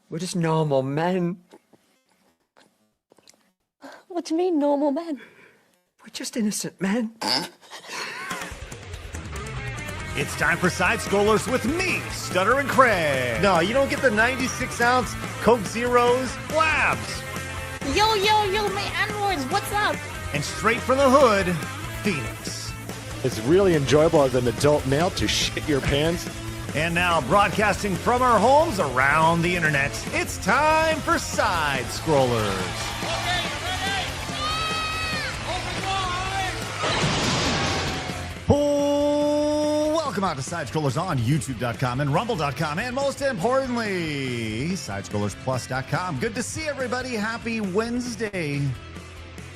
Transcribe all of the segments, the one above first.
We're just normal men. What do you mean, normal men? We're just innocent men. It's time for Side Scrollers with me, Stutter and Craig. No, you don't get the 96-ounce Coke Zeros, Blabs. Yo, my androids, what's up? And straight from the hood, Phoenix. It's really enjoyable as an adult male to shit your pants. And now, broadcasting from our homes around the internet, it's time for Side Scrollers. Welcome out to Side Scrollers on YouTube.com and Rumble.com, and most importantly, SidescrollersPlus.com. Good to see everybody. Happy Wednesday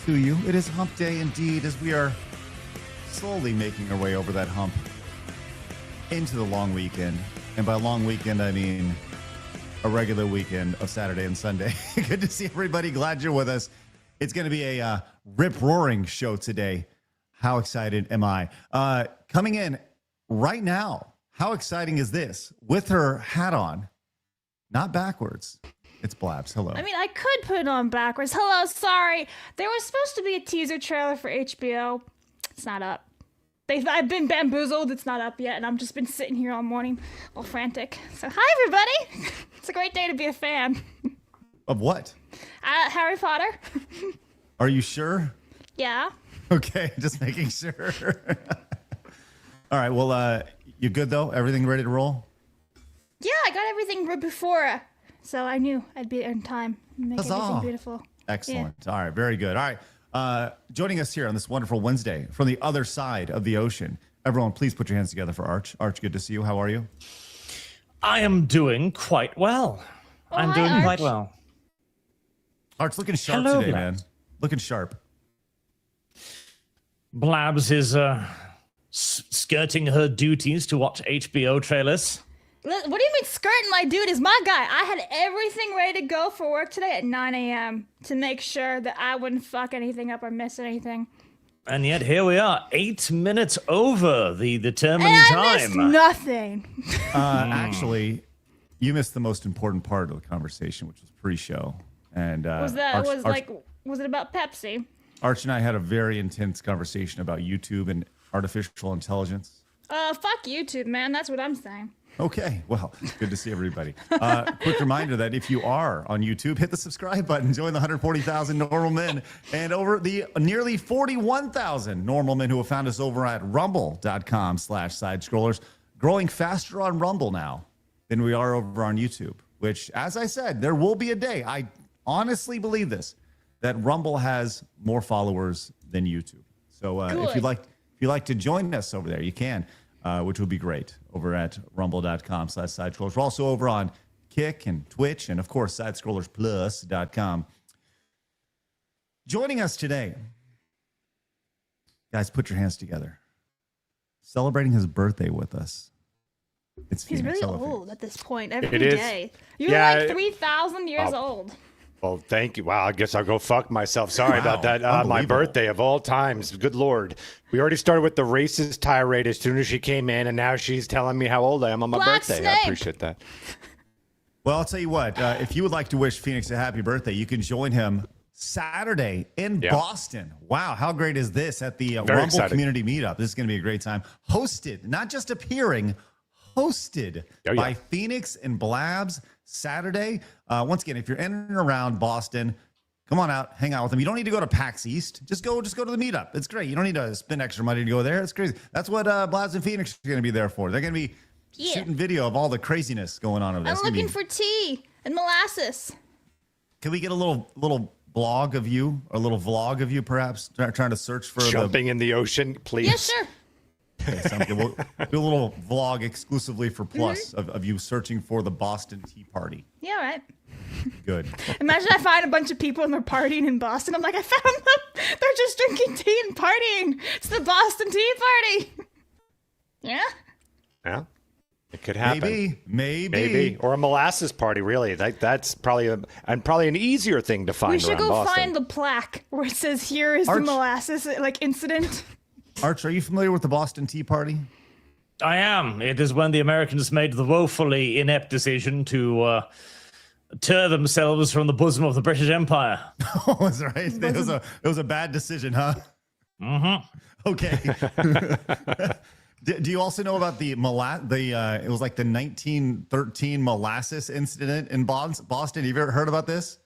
to you. It is hump day indeed, as we are slowly making our way over that hump into the long weekend. And by long weekend, I mean a regular weekend of Saturday and Sunday. Good to see everybody. Glad you're with us. It's going to be a rip-roaring show today. How excited am I? Coming in right now, how exciting is this? With her hat on, not backwards. It's Blabs. Hello. I mean, I could put it on backwards. Hello, sorry. There was supposed to be a teaser trailer for HBO. It's not up. I've been bamboozled. It's not up yet, and I've just been sitting here all morning, all frantic. So, hi, everybody. It's a great day to be a fan. Of what? Harry Potter. Are you sure? Yeah. Okay, just making sure. All right, well, you good, though? Everything ready to roll? Yeah, I got everything right before, so I knew I'd be in time. Make everything beautiful. Excellent. Yeah. All right, very good. All right, joining us here on this wonderful Wednesday from the other side of the ocean. Everyone, please put your hands together for Arch. Arch, good to see you. How are you? I am doing quite well. Oh, I'm hi, doing Arch. quite well. Arch, looking sharp Hello, today, Blabs. man. Looking sharp. Blabs is skirting her duties to watch HBO trailers. What do you mean skirting my duties? My guy, I had everything ready to go for work today at 9 a.m. to make sure that I wouldn't fuck anything up or miss anything. And yet here we are, 8 minutes over the determined And I time. missed nothing. Actually, you missed the most important part of the conversation, which was pre-show. And Was it about Pepsi? Arch and I had a very intense conversation about YouTube and artificial intelligence. Fuck YouTube, man. That's what I'm saying. Okay, well, good to see everybody. Quick reminder that if you are on YouTube, hit the subscribe button, join the 140,000 normal men, and over the nearly 41,000 normal men who have found us over at rumble.com/sidescrollers, growing faster on Rumble now than we are over on YouTube, which, as I said, there will be a day, I honestly believe this, that Rumble has more followers than YouTube. So if you'd like to join us over there, you can. Which would be great over at rumble.com/sidescrollers. We're also over on Kick and Twitch and, of course, sidescrollersplus.com. Joining us today, guys, put your hands together. Celebrating his birthday with us. It's He's Phoenix. really Hello, old Phoenix. at this point. Every It is. day. You're Yeah, like 3,000 years old. Well, thank you. Wow, I guess I'll go fuck myself. Sorry about that. My Unbelievable. birthday of all times. Good Lord. We already started with the racist tirade as soon as she came in, and now she's telling me how old I am on my Black birthday. Snake. I appreciate that. Well, I'll tell you what. If you would like to wish Phoenix a happy birthday, you can join him Saturday in Boston. Wow, how great is this at the Rumble exciting. Community Meetup? This is going to be a great time. Hosted, not just appearing, hosted by Phoenix and Blabs Saturday. Once again, if you're in and around Boston, come on out, hang out with them. You don't need to go to PAX East. Just go to the meetup. It's great. You don't need to spend extra money to go there. It's crazy. That's what Blabs and Phoenix are going to be there for. They're going to be shooting video of all the craziness going on over there. I'm looking for tea and molasses. Can we get a little blog of you, or a little vlog of you, perhaps trying to search for Jumping in the ocean, please. Yeah, sure. Okay, sounds good. We'll do a little vlog exclusively for Plus of you searching for the Boston Tea Party. Yeah, right. Good. Imagine I find a bunch of people and they're partying in Boston. I'm like, I found them. They're just drinking tea and partying. It's the Boston Tea Party. Yeah? Yeah. It could happen. Maybe. Or a molasses party, really. That's probably an easier thing to find We should around go Boston. find the plaque where it says, here is Arch. the molasses incident. Arch, are you familiar with the Boston Tea Party? I am. It is when the Americans made the woefully inept decision to tear themselves from the bosom of the British Empire. Oh, that's right. It was a bad decision, huh? Mm-hmm. Okay. Do you also know about it was like the 1913 molasses incident in Boston? Have you ever heard about this?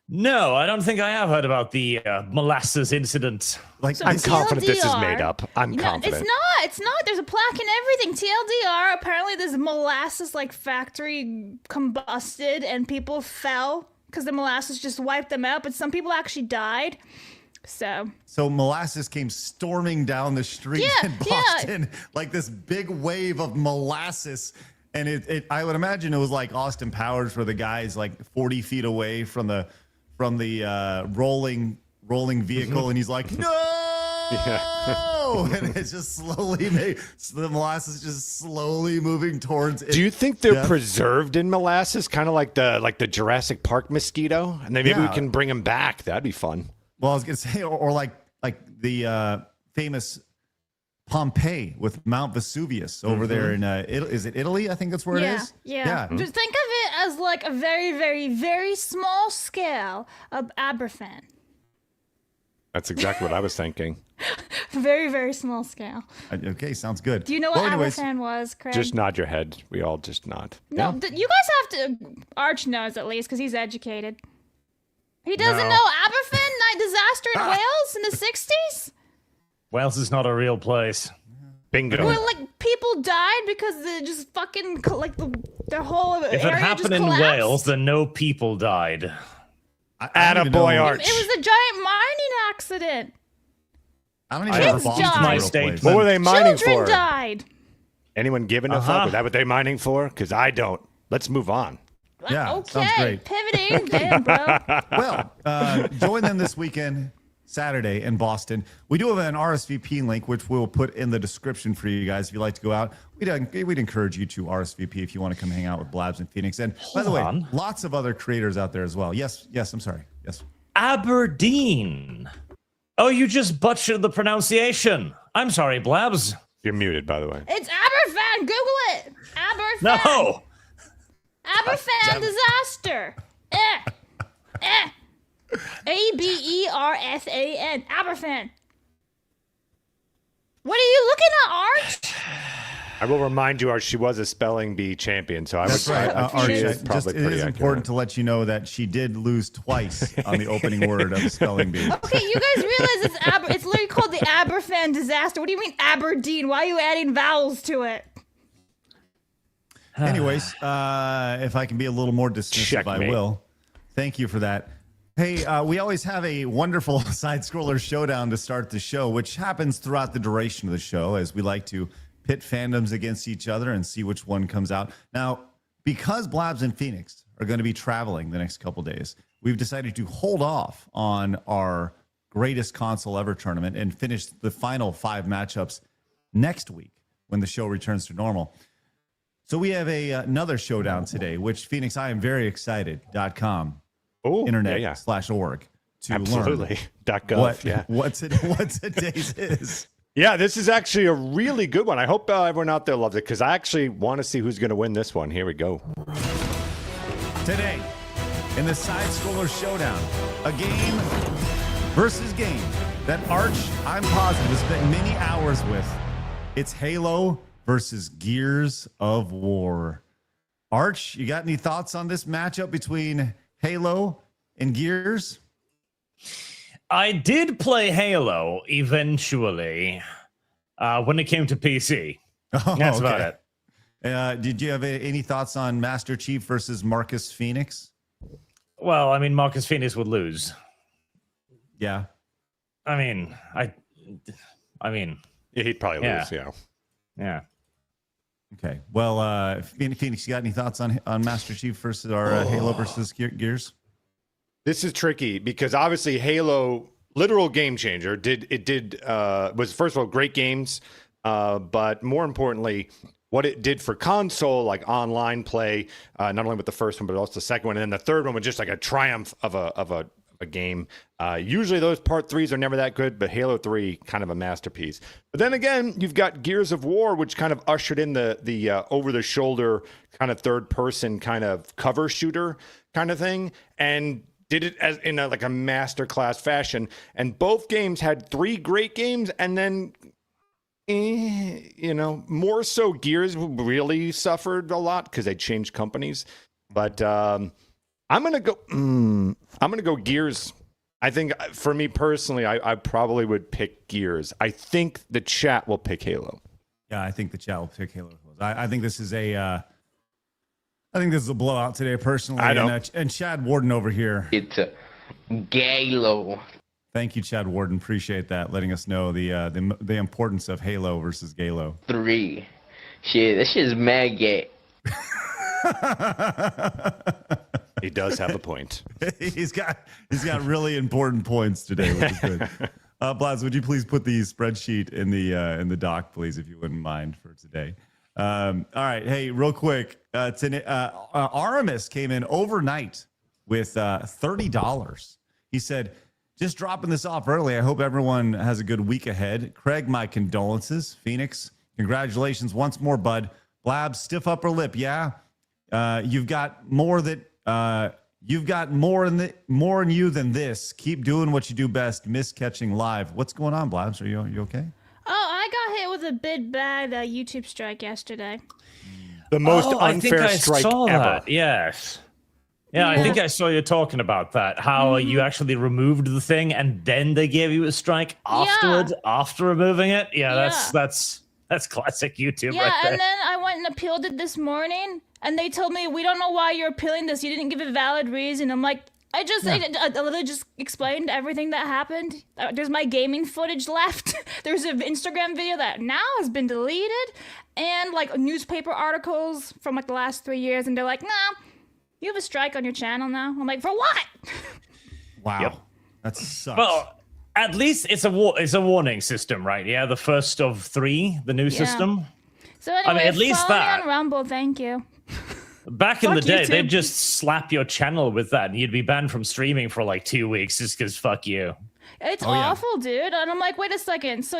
No, I don't think I have heard about the molasses incident. Like, So I'm confident this is TLDR. made up. I'm confident. It's not. There's a plaque and everything. TLDR, apparently this molasses like factory combusted and people fell because the molasses just wiped them out, but some people actually died. So molasses came storming down the street in Boston, like this big wave of molasses. And I would imagine it was like Austin Powers, where the guy's like 40 feet away from the rolling vehicle, and he's like, no, and it's just slowly the molasses just slowly moving towards it. Do you think they're preserved in molasses, kind of like the Jurassic Park mosquito? And then maybe we can bring them back. That'd be fun. Well, I was gonna say, or like the famous Pompeii with Mount Vesuvius over there in is it Italy? I think that's where it is. Yeah. Just think of it as like a very, very, very small scale of Aberfan. That's exactly what I was thinking. Very, very small scale. Okay, sounds good. Do you know what anyways, Aberfan was, Craig? Just nod your head. We all just nod. No, you guys have to. Arch knows at least because he's educated. He doesn't know Aberfan, night disaster in Wales in the 60s? Wales is not a real place. Bingo. Where like people died because they just fucking like their whole area If it happened just in collapsed? Wales, then no people died. Attaboy, Arch. It was a giant mining accident. I don't even Kids know if Boston's died. a My real statement. place. What were they mining Children for? died. Anyone giving a fuck? Is that what they're mining for? Because I don't. Let's move on. Yeah, Okay, sounds great. pivoting. Damn, bro. Well, join them this weekend, Saturday in Boston. We do have an RSVP link, which we'll put in the description for you guys if you'd like to go out. We'd encourage you to RSVP if you want to come hang out with Blabs in Phoenix. And by the way, lots of other creators out there as well. Yes, I'm sorry. Yes. Aberdeen. Oh, you just butchered the pronunciation. I'm sorry, Blabs. You're muted, by the way. It's Aberfan. Google it. Aberfan. No. Aberfan disaster. Aberfan. Aberfan. What are you looking at, Arch? I will remind you, Arch, she was a spelling bee champion, so I That's would right. I think Archie, she is it probably is pretty important accurate. to let you know that she did lose twice on the opening word of the spelling bee. Okay, you guys realize it's literally called the Aberfan disaster. What do you mean Aberdeen? Why are you adding vowels to it? Anyways, if I can be a little more dismissive, Checkmate. I will. Thank you for that. Hey, we always have a wonderful side-scroller showdown to start the show, which happens throughout the duration of the show, as we like to pit fandoms against each other and see which one comes out. Now, because Blabs and Phoenix are going to be traveling the next couple days, we've decided to hold off on our greatest console ever tournament and finish the final 5 matchups next week when the show returns to normal. So we have another showdown today, which Phoenix, I am very excited.com, internet/org to Absolutely. learn .gov, what today's is. Yeah, this is actually a really good one. I hope everyone out there loves it because I actually want to see who's going to win this one. Here we go. Today, in the side-scroller showdown, a game versus game that Arch, I'm positive, has spent many hours with. It's Halo versus Gears of War. Arch, you got any thoughts on this matchup between Halo and Gears? I did play Halo eventually when it came to PC. Oh, That's about it. Did you have any thoughts on Master Chief versus Marcus Phoenix? Well, I mean, Marcus Phoenix would lose. Yeah. I mean, Yeah, he'd probably lose, yeah. Okay. Well, Phoenix, you got any thoughts on Master Chief versus Halo versus Gears? This is tricky because obviously Halo, literal game changer, was first of all great games, but more importantly, what it did for console, like online play, not only with the first one but also the second one, and then the third one was just like a triumph of a a game. Usually those part 3s are never that good, but Halo 3 kind of a masterpiece. But then again, you've got Gears of War, which kind of ushered in the over the shoulder kind of third person kind of cover shooter kind of thing, and did it as in like a masterclass fashion. And both games had 3 great games, and then more so Gears really suffered a lot because they changed companies. But I'm gonna go Gears. I think for me personally, I probably would pick Gears. I think the chat will pick Halo. Yeah, I think the chat will pick Halo. I think this is a blowout today, personally. I know. And Chad Warden over here. It's a Galo. Thank you, Chad Warden. Appreciate that, letting us know the importance of Halo versus Galo. 3. Shit, that shit is mad gay. He does have a point. he's got really important points today, which is good. Blaz, would you please put the spreadsheet in the doc, please, if you wouldn't mind, for today. All right, hey, real quick, Aramis came in overnight with $30. He said, just dropping this off early. I hope everyone has a good week ahead. Craig, my condolences. Phoenix, congratulations once more, bud. Blab, stiff upper lip, yeah. You've got more in you than this. Keep doing what you do best. Miss catching live. What's going on, Blabs? Are you okay? Oh, I got hit with a big bad YouTube strike yesterday. The most unfair I strike saw ever. that. Yes. Yeah, I think I saw you talking about that. How you actually removed the thing and then they gave you a strike afterwards after removing it. Yeah, that's classic YouTube right there. And then I went and appealed it this morning, and they told me, we don't know why you're appealing this. You didn't give a valid reason. I'm like, I literally just explained everything that happened. There's my gaming footage left. There's an Instagram video that now has been deleted, and like newspaper articles from like the last 3 years, and they're like, nah, you have a strike on your channel now. I'm like, for what? Wow. Yep. That sucks. Well, at least it's a warning system, right? Yeah, the first of 3, the new system. So anyway, at least follow me that. on Rumble, thank you. Back in the Fuck day, YouTube. they'd just slap your channel with that, and you'd be banned from streaming for like 2 weeks just because fuck you. It's awful, dude. And I'm like, wait a second. So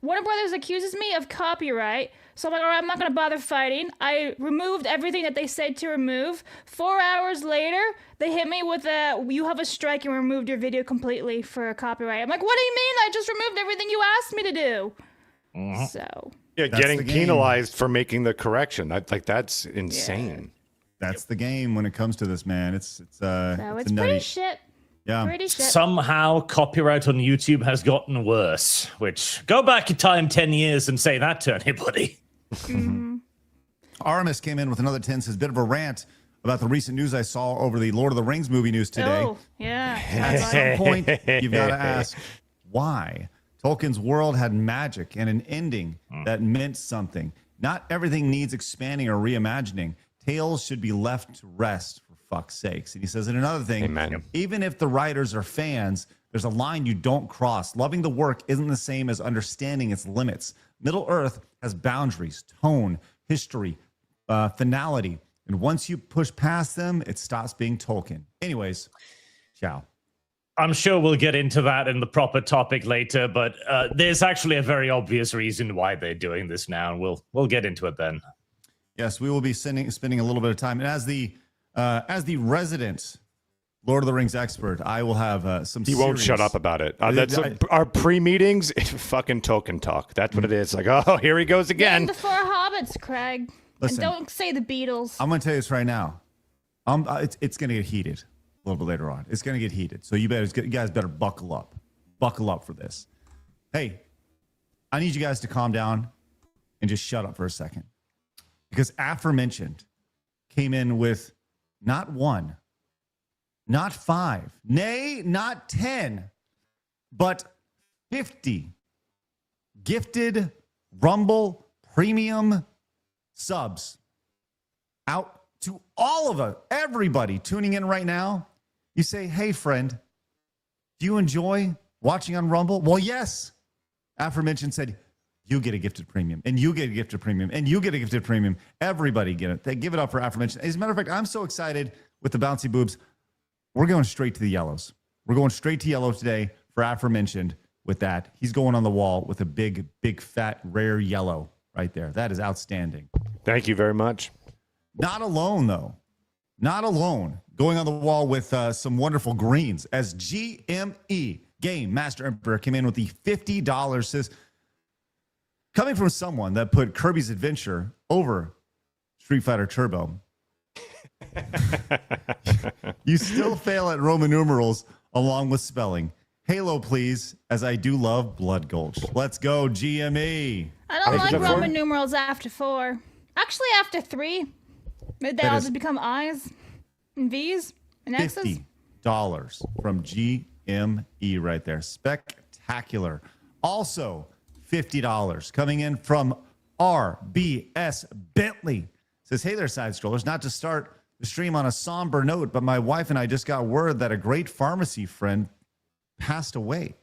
Warner Brothers accuses me of copyright. So I'm like, all right, I'm not going to bother fighting. I removed everything that they said to remove. 4 hours later, they hit me with you have a strike and removed your video completely for copyright. I'm like, what do you mean? I just removed everything you asked me to do. So. Yeah, That's getting the game. penalized for making the correction. That's insane. That's the game when it comes to this, man. It's So it's it's a nutty. pretty shit. Yeah. Pretty shit. Somehow, copyright on YouTube has gotten worse. Which, go back in time 10 years and say that to anybody. Aramis came in with another 10, says, bit of a rant about the recent news I saw over the Lord of the Rings movie news today. Oh, yeah. At some point, you've got to ask why. Tolkien's world had magic and an ending that meant something. Not everything needs expanding or reimagining. Tales should be left to rest, for fuck's sakes. And he says, and another thing, Amen. even if the writers are fans, there's a line you don't cross. Loving the work isn't the same as understanding its limits. Middle Earth has boundaries, tone, history, finality. And once you push past them, it stops being Tolkien. Anyways, ciao. I'm sure we'll get into that in the proper topic later, but there's actually a very obvious reason why they're doing this now, and we'll get into it then. Yes, we will be spending a little bit of time. And as the resident Lord of the Rings expert, I will have some. He won't shut up about it. That's our pre-meetings. Fucking Tolkien talk. That's what it is. Like, oh, here he goes again. And the Four Hobbits, Craig. Listen, And don't say the Beatles. I'm going to tell you this right now. It's going to get heated a little bit later on. It's going to get heated. So you guys better buckle up. Buckle up for this. Hey, I need you guys to calm down and just shut up for a second. Because aforementioned came in with not 1, not 5, nay, not 10, but 50 gifted Rumble Premium subs out to all of us, everybody tuning in right now. You say, hey, friend, do you enjoy watching on Rumble? Well, yes. Aforementioned said, you get a gifted premium, and you get a gifted premium, and you get a gifted premium. Everybody get it. They give it up for aforementioned. As a matter of fact, I'm so excited with the bouncy boobs. We're going straight to the yellows. We're going straight to yellow today for aforementioned with that. He's going on the wall with a big, big, fat, rare yellow right there. That is outstanding. Thank you very much. Not alone, though. Not alone. Going on the wall with some wonderful greens as GME, Game Master Emperor, came in with the $50. Says, coming from someone that put Kirby's Adventure over Street Fighter Turbo, you still fail at Roman numerals along with spelling. Halo, please, as I do love Blood Gulch. Let's go, GME. I don't like that Roman 4? numerals after 4. Actually, after 3. They all just become I's and V's and X's. $50 from GME right there. Spectacular. Also, $50 coming in from RBS Bentley. Says, hey there, side scrollers. Not to start the stream on a somber note, but my wife and I just got word that a great pharmacy friend passed away.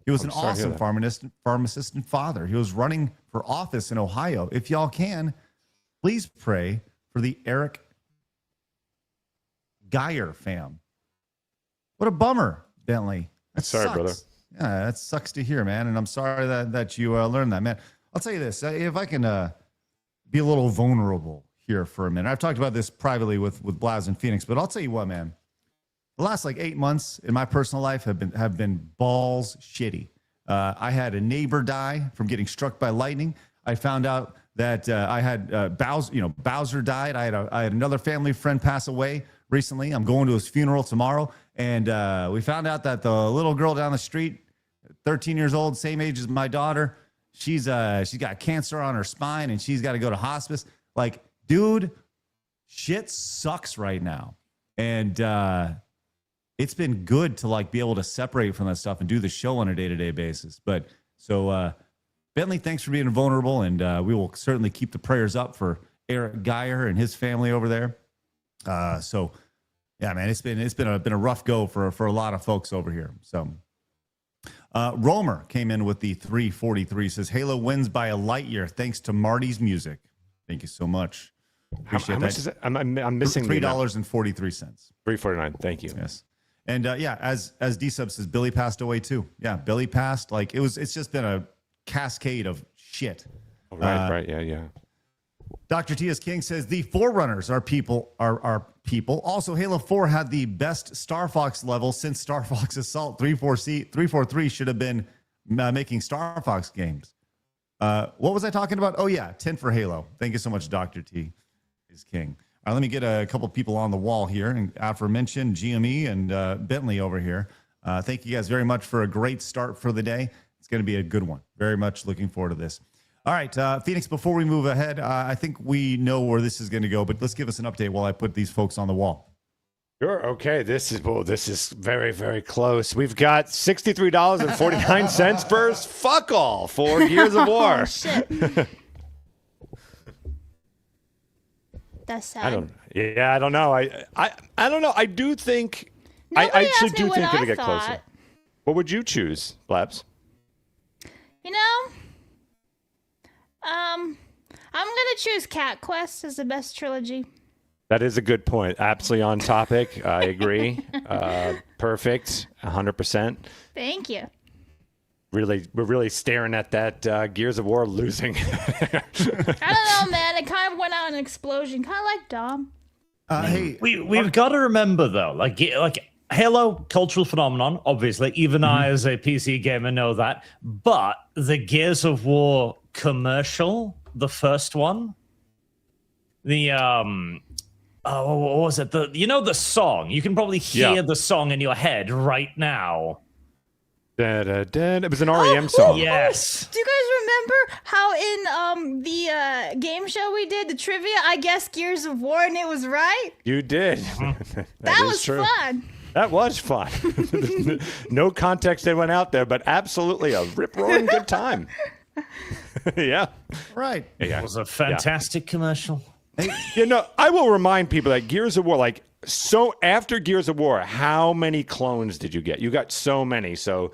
He was an awesome pharmacist and father. He was running for office in Ohio. If y'all can, please pray for the Eric Geyer fam. What a bummer, Bentley. That Sorry, sucks. brother. Yeah, that sucks to hear, man. And I'm sorry that you learned that, man. I'll tell you this. If I can be a little vulnerable here for a minute. I've talked about this privately with Blaz and Phoenix, but I'll tell you what, man. The last 8 months in my personal life have been balls shitty. I had a neighbor die from getting struck by lightning. I found out that I had Bowser died. I had another family friend pass away recently. I'm going to his funeral tomorrow, and we found out that the little girl down the street, 13 years old, same age as my daughter, she's got cancer on her spine, and she's got to go to hospice. Like, dude, shit sucks right now, and it's been good to be able to separate from that stuff and do the show on a day-to-day basis. But so Bentley, thanks for being vulnerable, and we will certainly keep the prayers up for Eric Geyer and his family over there. So yeah, man, it's been a rough go for a lot of folks over here. So Romer came in with the 343, says Halo wins by a light year thanks to Marty's music. Thank you so much. Appreciate how that. much is it? I'm missing $3.43. $3.49. Thank you. Yes. And yeah, as D-Sub says, Billy passed away too. Yeah, Billy passed. It's just been a cascade of shit. Right, yeah. Dr. T.S. King says the Forerunners are people. Also, Halo 4 had the best Star Fox level since Star Fox Assault. 343 should have been making Star Fox games. What was I talking about? Oh yeah, 10 for Halo. Thank you so much, Dr. T. is King. Let me get a couple people on the wall here, and aforementioned GME and Bentley over here. Thank you guys very much for a great start for the day. It's going to be a good one. Very much looking forward to this. All right, Phoenix, before we move ahead, I think we know where this is going to go, but let's give us an update while I put these folks on the wall. Sure. Okay. This is very, very close. We've got $63.49 first. Fuck all for Gears of War. Oh, shit. That's sad. I don't know. I don't know. I do think. Nobody I actually asked me do what think it'll I get thought. closer. What would you choose, Blabs? I'm gonna choose Cat Quest as the best trilogy. That is a good point. Absolutely on topic. I agree. Perfect. 100%. Thank you. We're really staring at that Gears of War losing. I don't know, man. It kind of went out in an explosion, kind of like Dom. Hey, we've got to remember though, like Halo, cultural phenomenon, obviously. Even I, as a PC gamer, know that. But the Gears of War commercial, the first one, the what was it? The song. You can probably hear the song in your head right now. It was an REM song. Yes. Do you guys remember how in the game show we did the trivia? I guessed Gears of War and it was right. You did. That was true. fun. That was fun. No context that went out there, but absolutely a rip-roaring good time. Yeah. right. Yeah. It was a fantastic commercial. I will remind people that Gears of War, so after Gears of War, how many clones did you get? You got so many. So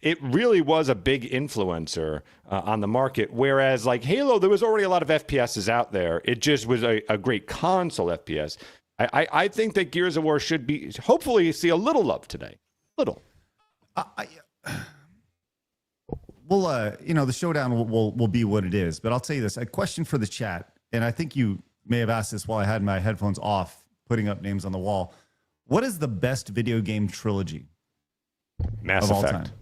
it really was a big influencer on the market. Whereas Halo, there was already a lot of FPSs out there. It just was a great console FPS. I think that Gears of War should be hopefully see a little love today. Little. Well, the showdown will be what it is. But I'll tell you this: a question for the chat, and I think you may have asked this while I had my headphones off, putting up names on the wall. What is the best video game trilogy Mass of all Effect. time?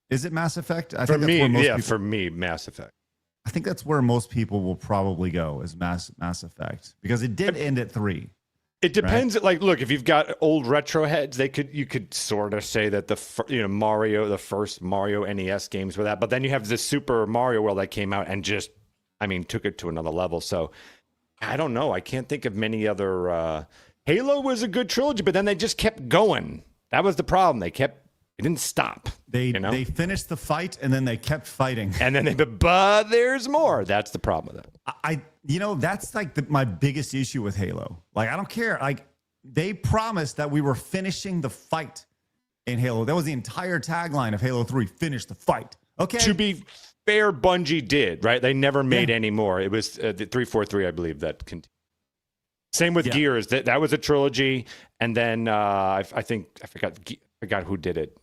Is it Mass Effect? For me, Mass Effect. I think that's where most people will probably go is Mass Effect because it did end at 3. It depends. Right? Like, look, if you've got old retro heads, you could sort of say that the first Mario NES games were that. But then you have the Super Mario World that came out and just, took it to another level. So I don't know. I can't think of many other. Halo was a good trilogy, but then they just kept going. That was the problem. They didn't stop. They finished the fight and then they kept fighting. And then but there's more. That's the problem with it. That's like my biggest issue with Halo. Like, I don't care. Like, they promised that we were finishing the fight in Halo. That was the entire tagline of Halo 3, finish the fight. Okay. To be fair, Bungie did, right? They never made any more. It was the 343, I believe, that continued. Same with Gears. That was a trilogy. And then I forgot who did it.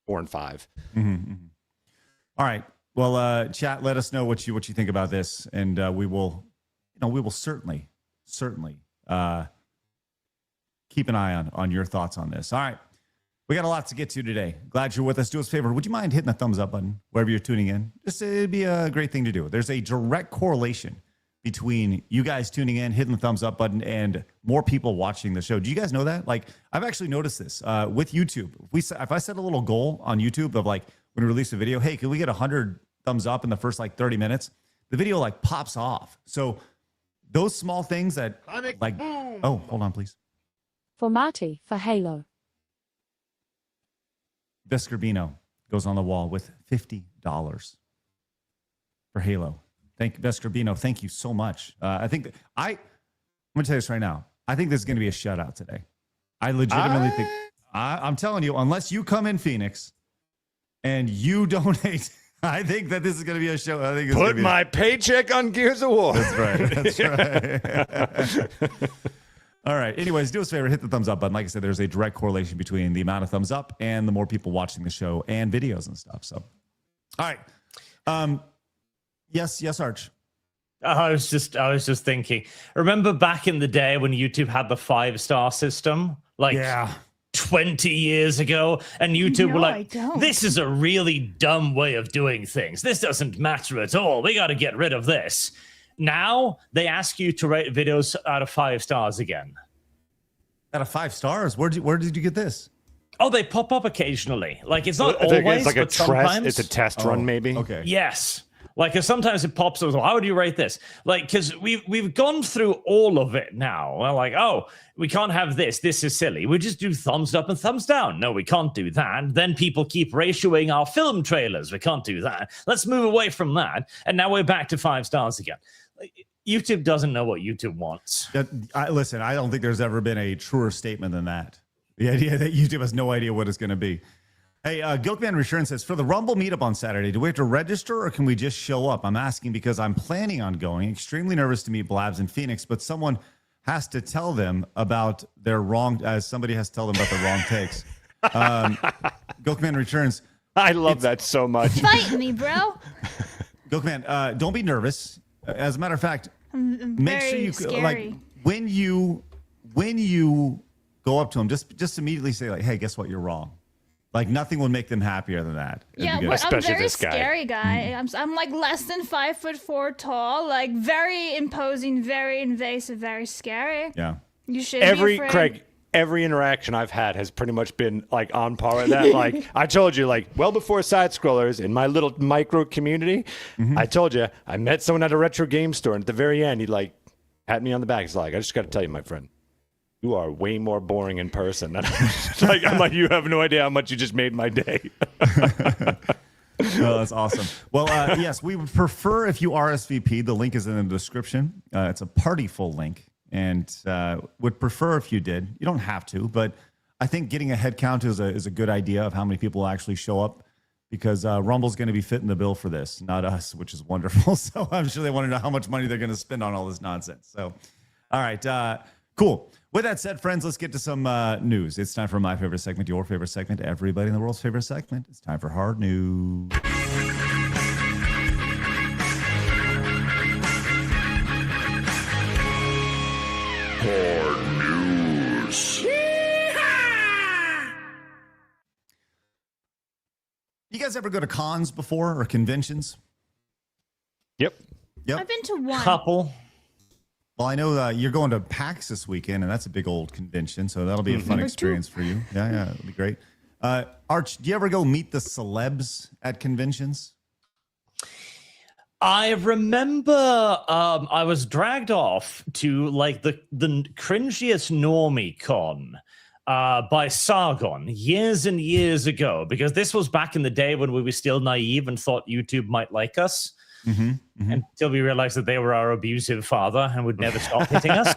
4 and 5. Mm-hmm. All right. Well, chat, let us know what you think about this, and we will certainly keep an eye on your thoughts on this. All right, we got a lot to get to today. Glad you're with us. Do us a favor. Would you mind hitting the thumbs up button wherever you're tuning in? It'd be a great thing to do. There's a direct correlation between you guys tuning in, hitting the thumbs up button, and more people watching the show. Do you guys know that? Like, I've actually noticed this with YouTube. If I set a little goal on YouTube of like when we release a video, hey, can we get 100 thumbs up in the first 30 minutes? The video pops off. So those small things that oh, hold on, please. For Marty, for Halo. Vescarbino goes on the wall with $50 for Halo. Thank you, Vescarbino. Thank you so much. I'm going to tell you this right now. I think this is going to be a shutout today. I legitimately think, I'm telling you, unless you come in Phoenix and you donate, I think that this is going to be a show. I think it's Put my paycheck on Gears of War. That's right. All right. Anyways, do us a favor, hit the thumbs up button. Like I said, there's a direct correlation between the amount of thumbs up and the more people watching the show and videos and stuff. So, all right. Yes, Arch. I was just thinking. Remember back in the day when YouTube had the 5-star system? 20 years ago, and YouTube were like, this is a really dumb way of doing things. This doesn't matter at all. We got to get rid of this. Now they ask you to rate videos out of 5 stars again. Out of 5 stars? Where did you get this? Oh, they pop up occasionally. Like, it's not always, it's but sometimes. It's a test run, maybe. Okay. Yes. Like, cause sometimes it pops up. How would you rate this? Like, because we've gone through all of it now. We're like, oh, we can't have this. This is silly. We just do thumbs up and thumbs down. No, we can't do that. Then people keep ratioing our film trailers. We can't do that. Let's move away from that. And now we're back to 5 stars again. YouTube doesn't know what YouTube wants. Listen, I don't think there's ever been a truer statement than that. The idea that YouTube has no idea what it's going to be. Hey, Gilkman Return says, for the Rumble meetup on Saturday, do we have to register or can we just show up? I'm asking because I'm planning on going. Extremely nervous to meet Blabs in Phoenix, but someone has to tell them about their wrong, as somebody has to tell them about the wrong takes. Gilkman Returns. I love that so much. Fight me, bro. Gilkman, don't be nervous. As a matter of fact, I'm make sure you scary. like when you go up to them, just immediately say like, hey, guess what? You're wrong. Like, nothing will make them happier than that. Yeah, but I'm a very scary guy. I'm like less than 5'4" tall, like very imposing, very invasive, very scary. Yeah. You should be afraid. Craig, every interaction I've had has pretty much been like on par with that. Like I told you, like well before side scrollers in my little micro community, I told you I met someone at a retro game store, and at the very end, he like pat me on the back. He's like, I just got to tell you, my friend, you are way more boring in person. I'm like, you have no idea how much you just made my day. Oh, that's awesome. Well, yes, we would prefer if you RSVP. The link is in the description. It's a party full link, and would prefer if you did. You don't have to, but I think getting a head count is a good idea of how many people actually show up, because Rumble's going to be fitting the bill for this, not us, which is wonderful. So I'm sure they want to know how much money they're going to spend on all this nonsense. So, all right. Cool. With that said, friends, let's get to some news. It's time for my favorite segment, your favorite segment, everybody in the world's favorite segment. It's time for hard news. Hard news. You guys ever go to cons before or conventions? Yep. I've been to one. Couple. Well, I know you're going to PAX this weekend, and that's a big old convention, so that'll be a fun experience for you. Yeah, it'll be great. Arch, do you ever go meet the celebs at conventions? I remember I was dragged off to like the cringiest normie con by Sargon years and years ago, because this was back in the day when we were still naive and thought YouTube might like us. Until we realized that they were our abusive father and would never stop hitting us.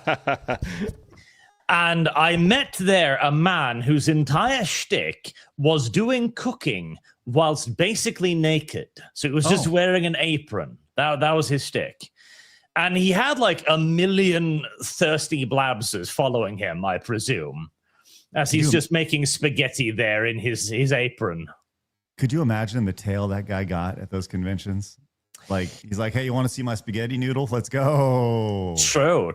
And I met there a man whose entire shtick was doing cooking whilst basically naked. So it was just wearing an apron. That was his shtick. And he had like 1 million thirsty blabsers following him, I presume, as he's just making spaghetti there in his apron. Could you imagine the tail that guy got at those conventions? Like, he's like, hey, you want to see my spaghetti noodle? Let's go. True.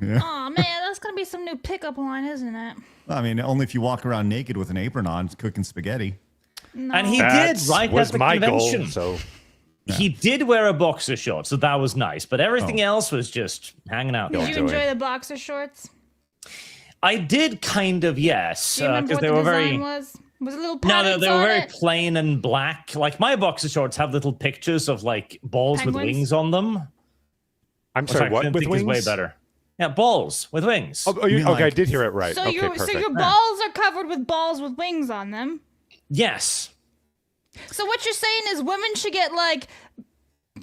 Yeah. Oh man, that's gonna be some new pickup line, isn't it? I mean, only if you walk around naked with an apron on cooking spaghetti. No. And he That did, right? was at the my convention. goal. So He did wear a boxer short, so that was nice. But everything else was just hanging out. Did there. you enjoy the boxer shorts? I did kind of, yes. Do you remember Because what they the were design very... was? Was it little No, patterns they were on very it? plain and black. Like, my boxer shorts have little pictures of, like, balls with Penguins? wings on them. I'm Which sorry, I what with think is wings? way better. Yeah, balls with wings. Oh, You mean okay, I like- did hear it right. So Okay, your perfect. balls are covered with balls with wings on them. Yes. So what you're saying is women should get like,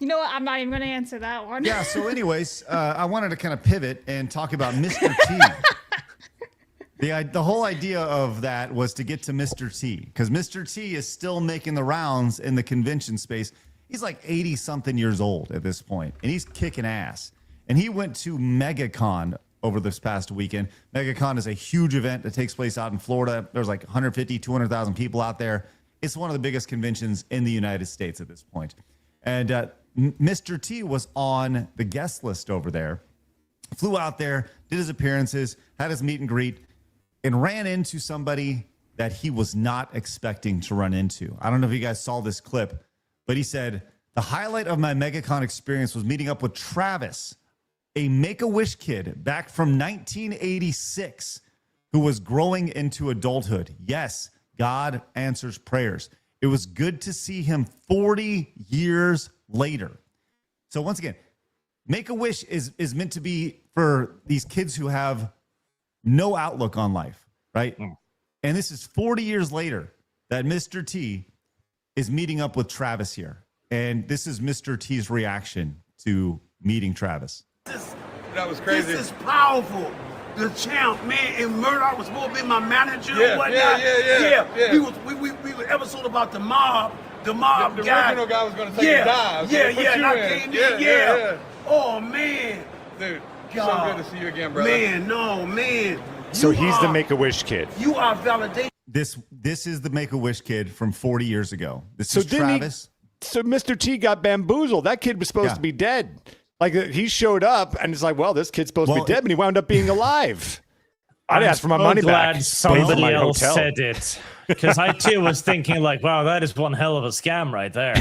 you know what? I'm not even going to answer that one. Yeah, so anyways, I wanted to kind of pivot and talk about Mr. T. The whole idea of that was to get to Mr. T, because Mr. T is still making the rounds in the convention space. He's like 80-something years old at this point, and he's kicking ass. And he went to MegaCon over this past weekend. MegaCon is a huge event that takes place out in Florida. There's like 150, 200,000 people out there. It's one of the biggest conventions in the United States at this point. And Mr. T was on the guest list over there, flew out there, did his appearances, had his meet and greet, and ran into somebody that he was not expecting to run into. I don't know if you guys saw this clip, but he said, the highlight of my MegaCon experience was meeting up with Travis, a Make-A-Wish kid back from 1986 who was growing into adulthood. Yes, God answers prayers. It was good to see him 40 years later. So once again, Make-A-Wish is meant to be for these kids who have no outlook on life, right? And this is 40 years later that Mr. T is meeting up with Travis here. And this is Mr. T's reaction to meeting Travis. That was crazy. This is powerful. The champ, man, and Murdoch was supposed to be my manager Yeah, and whatnot. yeah. We were episode about the mob. The mob The guy. original guy was going to take a dive. So they put And you I in. came in. Yeah. Oh man. Dude, God. so good to see you again, brother. Man. So You he's the are- Make-A-Wish kid. You are validated. This is the Make-A-Wish kid from 40 years ago. This So is didn't he- Travis. So Mr. T got bamboozled. That kid was supposed Yeah. to be dead. Like he showed up and it's like, well, this kid's supposed to be dead, and he wound up being alive. I'd ask for my money glad back. somebody My else hotel. said it. Because I too was thinking like, wow, that is one hell of a scam right there.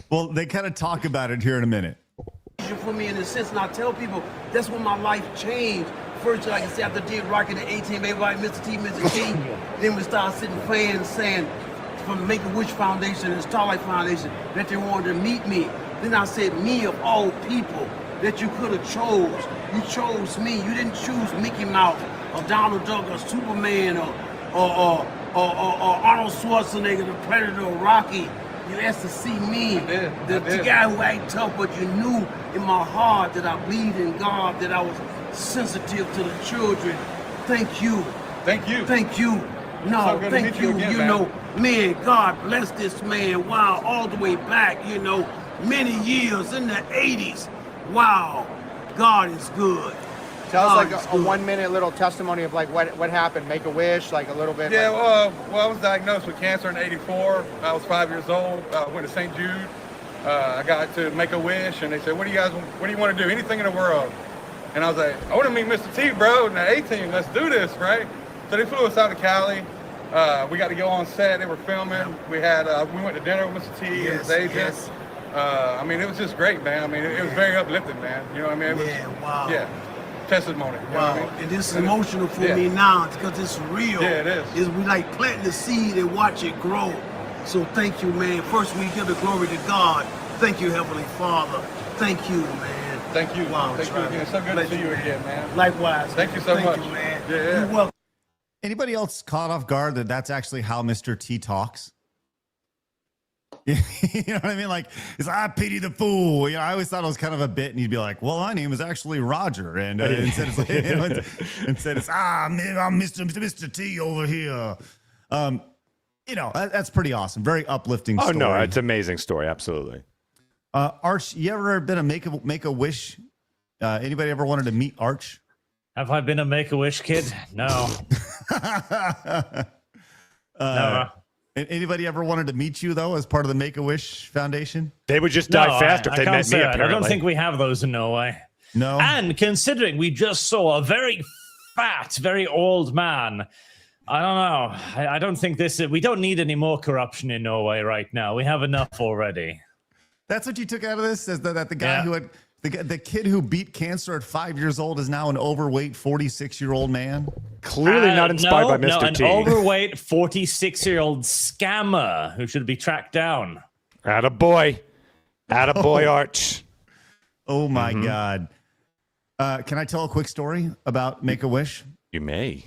Well, they kind of talk about it here in a minute. For me in a sense, and I tell people that's when my life changed. First, like I said, after did Rocket at 18, everybody, Mr. T. Then we started sitting fans saying from Make-A-Wish Foundation and Starlight Foundation that they wanted to meet me. Then I said, me of all people that you could have chose. You chose me. You didn't choose Mickey Mouse or Donald Duck or Superman or Arnold Schwarzenegger, the Predator, or Rocky. You asked to see me, the guy who ain't tough, but you knew in my heart that I believed in God, that I was sensitive to the children. Thank you. Thank you. Thank you. No, So good to thank meet you you. again, You man. know, man, God bless this man. Wow, all the way back, many years in the 80s. Wow. God is good. Tell us God like is a good. 1 minute little testimony of like what happened. Make a wish, like a little bit. Yeah, like, well, I was diagnosed with cancer in '84. I was 5 years old. I went to St. Jude. I got to make a wish, and they said, what do you want to do? Anything in the world. And I was like, I want to meet Mr. T, bro, and the A-team. Let's do this, right? So they flew us out to Cali. We got to go on set. They were filming. We went to dinner with Mr. T and his agent. Yes. I mean, it was just great, man. I mean, it was very uplifting, man. You know what I mean? It was, wow. Yeah. Testimony. You know Wow. what I mean? And this is emotional for me now because it's real. Yeah, it is. We like planting the seed and watch it grow. So thank you, man. First, we give the glory to God. Thank you, Heavenly Father. Thank you, man. Thank you. Wow, Thank you again. It's so good to see you again, man. Likewise. Thank you so much. Thank you, man. Yeah. You're welcome. Anybody else caught off guard that that's actually how Mr. T talks? You know what I mean? Like, it's I pity the fool. You know, I always thought it was kind of a bit, and he'd be like, "Well, my name is actually Roger," and instead it's like, instead it's I'm Mr. T over here. You know, that's pretty awesome. Very uplifting. Oh story. no, it's an amazing story. Absolutely. Arch, you ever been a make a wish? Anybody ever wanted to meet Arch? Have I been a Make-A-Wish kid? No. Never. Anybody ever wanted to meet you though, as part of the Make-A-Wish Foundation? They would just die faster if they can't met say me. that. Apparently, I don't think we have those in Norway. No. And considering we just saw a very fat, very old man, I don't know. I don't think we don't need any more corruption in Norway right now. We have enough already. That's what you took out of this? Is that the guy who had the kid who beat cancer at 5 years old is now an overweight 46-year-old man? Clearly not inspired by Mr. T. An overweight 46-year-old scammer who should be tracked down. Attaboy. Attaboy, Arch. Oh my God. Can I tell a quick story about Make-A-Wish? You may.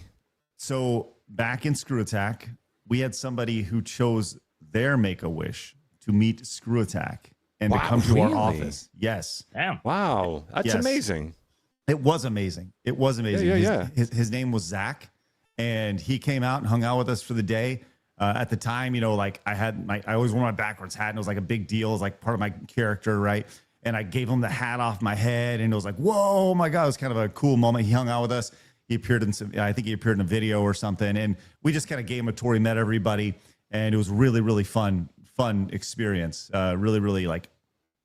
So back in Screw Attack, we had somebody who chose their Make-A-Wish to meet Screw Attack and to come to our office. Yes. Damn. Wow. That's amazing. It was amazing. It was amazing. Yeah. His name was Zach, and he came out and hung out with us for the day. At the time, you know, like I always wore my backwards hat, and it was like a big deal. It was like part of my character, right? And I gave him the hat off my head, and it was like, whoa, my God, it was kind of a cool moment. He hung out with us. He appeared in I think he appeared in a video or something, and we just kind of gave him a tour. He met everybody, and it was really, really fun experience. Really, really like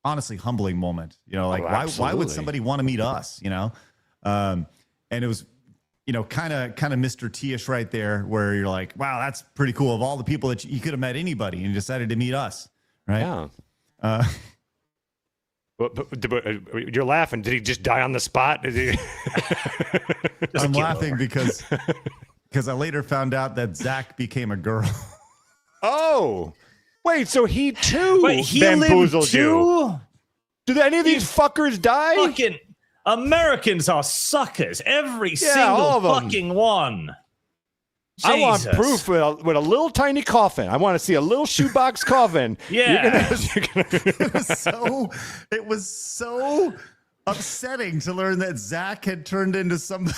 honestly humbling moment. You know, like why would somebody want to meet us? You know, and it was, you know, kind of Mr. T-ish right there, where you're like, wow, that's pretty cool. Of all the people that you could have met anybody, and you decided to meet us, right? Yeah. But you're laughing. Did he just die on the spot? I'm laughing because I later found out that Zach became a girl. Oh, wait. So he too he bamboozled lived too? you. Did any of these fuckers die? Fucking Americans are suckers. Every all single of 'em. fucking one. I want Jesus. proof with a little tiny coffin. I want to see a little shoebox coffin. Yeah. It was so upsetting to learn that Zach had turned into somebody.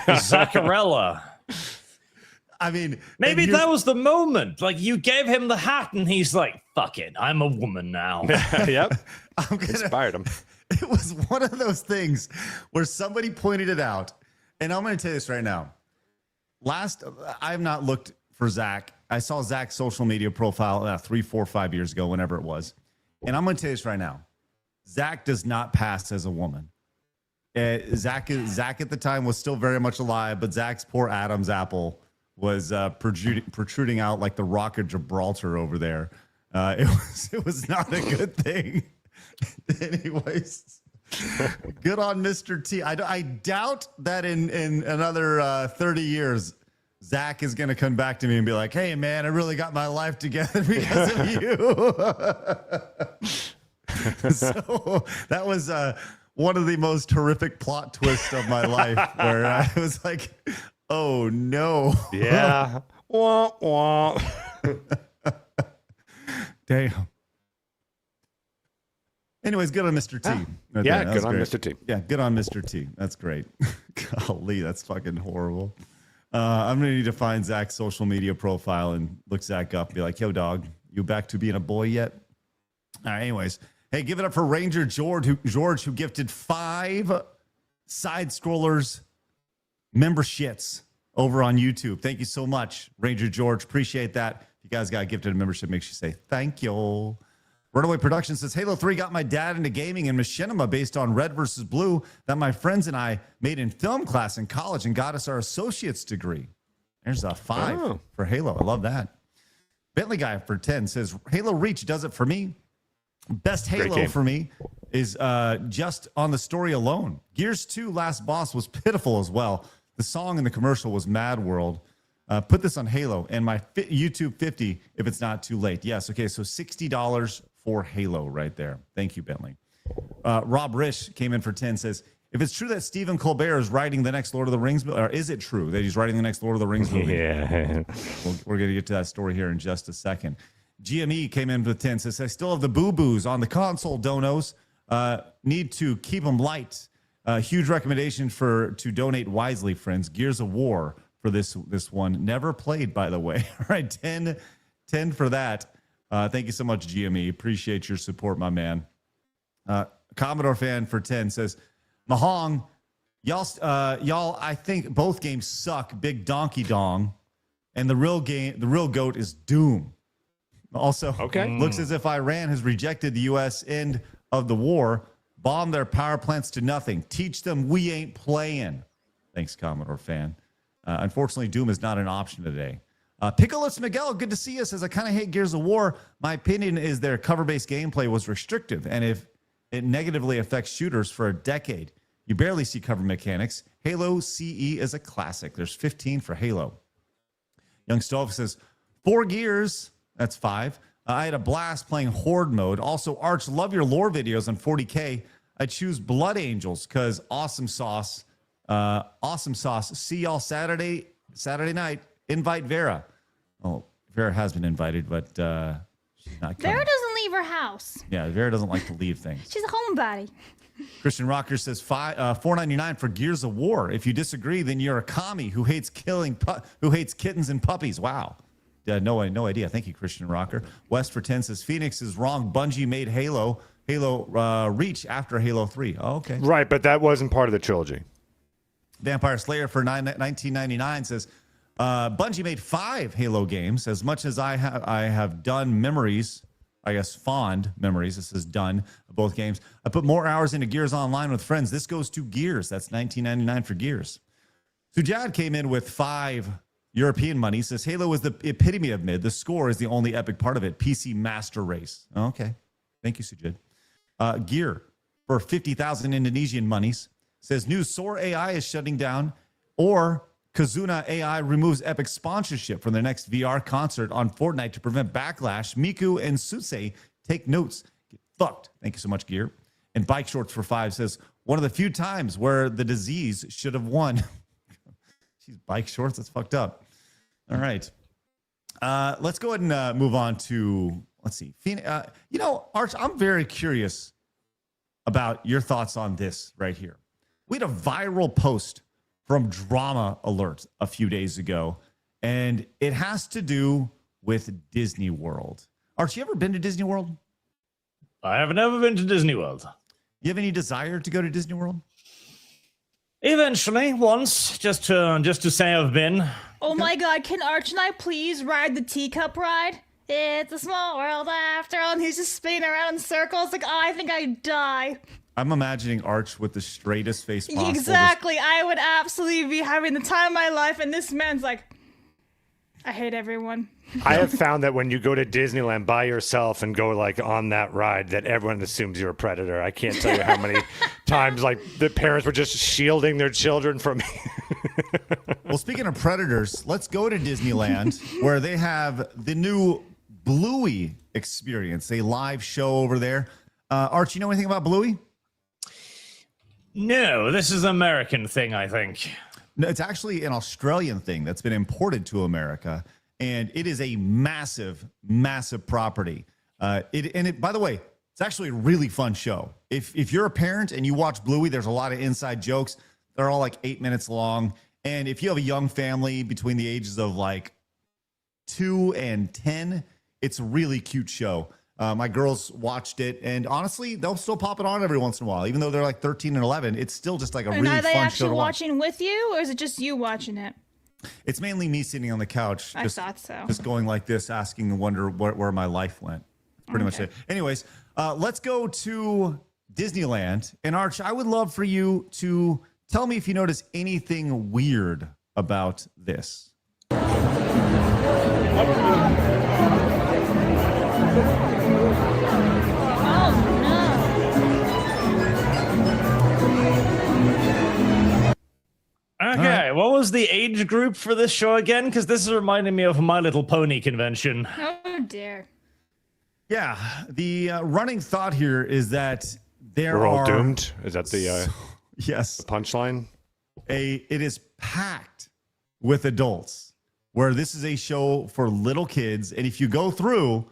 Zacharella. I mean, maybe that was the moment. Like, you gave him the hat, and he's like, "Fuck it, I'm a woman now." Yep. Inspired him. It was one of those things where somebody pointed it out, and I'm going to tell you this right now. I have not looked for Zach. I saw Zach's social media profile 3, 4, 5 years ago, whenever it was. And I'm going to tell you this right now. Zach does not pass as a woman. Zach at the time was still very much alive, but Zach's poor Adam's apple was protruding out like the Rock of Gibraltar over there. It was not a good thing. Anyways. Good on Mr. T. I doubt that in another 30 years, Zach is going to come back to me and be like, hey, man, I really got my life together because of you. So that was one of the most horrific plot twists of my life, where I was like, oh, no. Yeah. Wah, wah. Damn. Anyways, good on Mr. T. Right Yeah, there. good on great. Mr. T. Yeah, good on Mr. T. That's great. Golly, that's fucking horrible. I'm going to need to find Zach's social media profile and look Zach up and be like, yo, dog, you back to being a boy yet? All right, anyways, Hey, give it up for Ranger George, who gifted 5 Side Scrollers memberships over on YouTube. Thank you so much, Ranger George. Appreciate that. If you guys got gifted a membership, make sure you say thank you. Runaway Productions says, Halo 3 got my dad into gaming and machinima based on Red versus Blue that my friends and I made in film class in college and got us our associate's degree. There's a 5 for Halo. I love that. Bentley Guy for 10 says, Halo Reach does it for me. Best Halo for me is just on the story alone. Gears 2 Last Boss was pitiful as well. The song in the commercial was Mad World. Put this on Halo and my YouTube 50 if it's not too late. Yes, okay, so $60 for Halo right there. Thank you, Bentley. Rob Rish came in for 10, says, if it's true that Stephen Colbert is writing the next Lord of the Rings, or is it true that he's writing the next Lord of the Rings movie? Yeah. We're going to get to that story here in just a second. GME came in with 10, says, I still have the boo-boos on the console, donos. Need to keep them light. Huge recommendation to donate wisely, friends. Gears of War for this one. Never played, by the way. All right, 10 for that. Thank you so much, GME. Appreciate your support, my man. Commodore fan for 10 says, Mahong, y'all, I think both games suck. Big donkey dong. And the real GOAT is Doom. Also, looks as if Iran has rejected the U.S. end of the war, bombed their power plants to nothing. Teach them we ain't playing. Thanks, Commodore fan. Unfortunately, Doom is not an option today. Pickles Miguel, good to see you, says, I kind of hate Gears of War. My opinion is their cover-based gameplay was restrictive, and if it negatively affects shooters for a decade, you barely see cover mechanics. Halo CE is a classic. There's 15 for Halo. Young Stove says, 4 Gears. That's 5. I had a blast playing Horde mode. Also, Arch, love your lore videos on 40K. I choose Blood Angels because awesome sauce. Awesome sauce. See y'all Saturday night. Invite Vera. Oh, Vera has been invited, but she's not coming. Vera doesn't leave her house. Yeah, Vera doesn't like to leave things. She's a homebody. Christian Rocker says $4.99 for Gears of War. If you disagree, then you're a commie who hates kittens and puppies. Wow. No idea. Thank you, Christian Rocker. West for 10 says Phoenix is wrong. Bungie made Halo Reach after Halo 3. Oh, okay. Right, but that wasn't part of the trilogy. Vampire Slayer for $19.99 says Bungie made 5 Halo games. As much as I have done memories, I guess fond memories. This is done both games. I put more hours into Gears Online with friends. This goes to Gears. That's $19.99 for Gears. Sujad came in with 5 European money. Says Halo is the epitome of mid. The score is the only epic part of it. PC Master Race. Okay. Thank you, Sujad. Gear for 50,000 Indonesian monies. Says new Soar AI is shutting down, or Kazuna AI removes Epic sponsorship from their next VR concert on Fortnite to prevent backlash. Miku and Suse take notes. Get fucked. Thank you so much, Gear. And Bike Shorts for 5 says one of the few times where the disease should have won. Jeez, Bike Shorts. That's fucked up. All right. Let's go ahead and move on to, let's see. Arch, I'm very curious about your thoughts on this right here. We had a viral post from Drama Alert a few days ago, and it has to do with Disney World. Arch, you ever been to Disney World? I have never been to Disney World. You have any desire to go to Disney World? Eventually, once, just to say I've been. Oh my God, can Arch and I please ride the teacup ride? It's a small world after all, and he's just spinning around in circles. Like, I think I'd die. I'm imagining Arch with the straightest face possible. Exactly. I would absolutely be having the time of my life, and this man's like, I hate everyone. I have found that when you go to Disneyland by yourself and go like on that ride, that everyone assumes you're a predator. I can't tell you how many times like the parents were just shielding their children from me. Well, speaking of predators, let's go to Disneyland where they have the new Bluey experience, a live show over there. Arch, you know anything about Bluey? No, this is an American thing, I think. No, it's actually an Australian thing that's been imported to America, and it is a massive, massive property. By the way, it's actually a really fun show. If you're a parent and you watch Bluey, there's a lot of inside jokes. They're all like 8 minutes long. And if you have a young family between the ages of like 2 and 10, it's a really cute show. My girls watched it, and honestly, they'll still pop it on every once in a while, even though they're like 13 and 11. It's still just like a really are they fun show actually to watch. watching with you, or is it just you watching it? It's mainly me sitting on the couch. I thought so. Just going like this, asking and wonder where my life went. That's pretty much it. Anyways, let's go to Disneyland. And Arch, I would love for you to tell me if you notice anything weird about this. Okay, what was the age group for this show again? Because this is reminding me of My Little Pony convention. Oh dear. Yeah, the running thought here is that We're all doomed. Is that the yes, the punchline? It is packed with adults, where this is a show for little kids, and if you go through,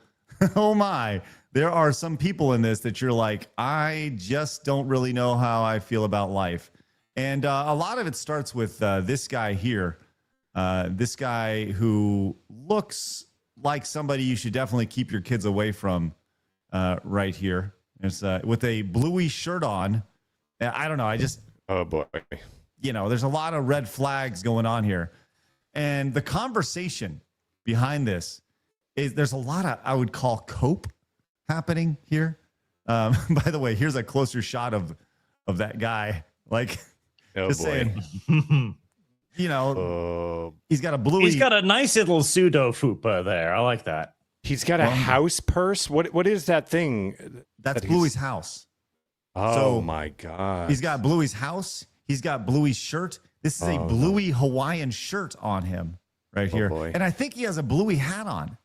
oh my, there are some people in this that you're like, I just don't really know how I feel about life. And a lot of it starts with this guy here, this guy who looks like somebody you should definitely keep your kids away from right here. It's with a Bluey shirt on. I don't know. Oh, boy. You know, there's a lot of red flags going on here. And the conversation behind this is there's a lot of, I would call, cope happening here. By the way, here's a closer shot of that guy. Like, just saying, you know, he's got a Bluey. He's got a nice little pseudo fupa there. I like that. He's got a house purse. What is that thing? That's Bluey's house. Oh, so my God. He's got Bluey's house. He's got Bluey's shirt. This is a Bluey Hawaiian shirt on him right here. Boy. And I think he has a Bluey hat on.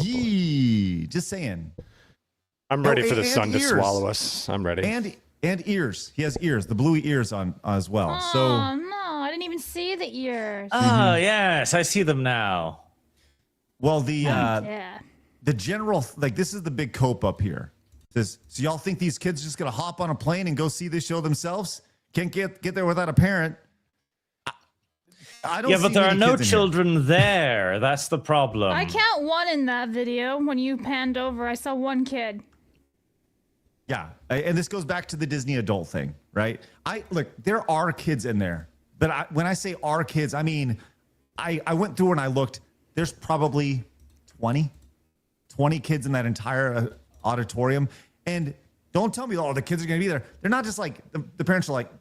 Yee. Just saying. I'm ready for the sun to swallow us. I'm ready. And ears. He has ears, the Bluey ears on as well. Oh, so no. I didn't even see the ears. Oh, yes. I see them now. Well, the general, like, this is the big cope up here. So y'all think these kids are just going to hop on a plane and go see this show themselves? Can't get there without a parent. I don't. Yeah, but there are no kids children there. That's the problem. I count one in that video. When you panned over, I saw one kid. Yeah, and this goes back to the Disney adult thing, right? Look, there are kids in there, but when I say are kids, I mean, I went through and I looked. There's probably 20 kids in that entire auditorium, and don't tell me, oh, the kids are going to be there. They're not just like the parents are like,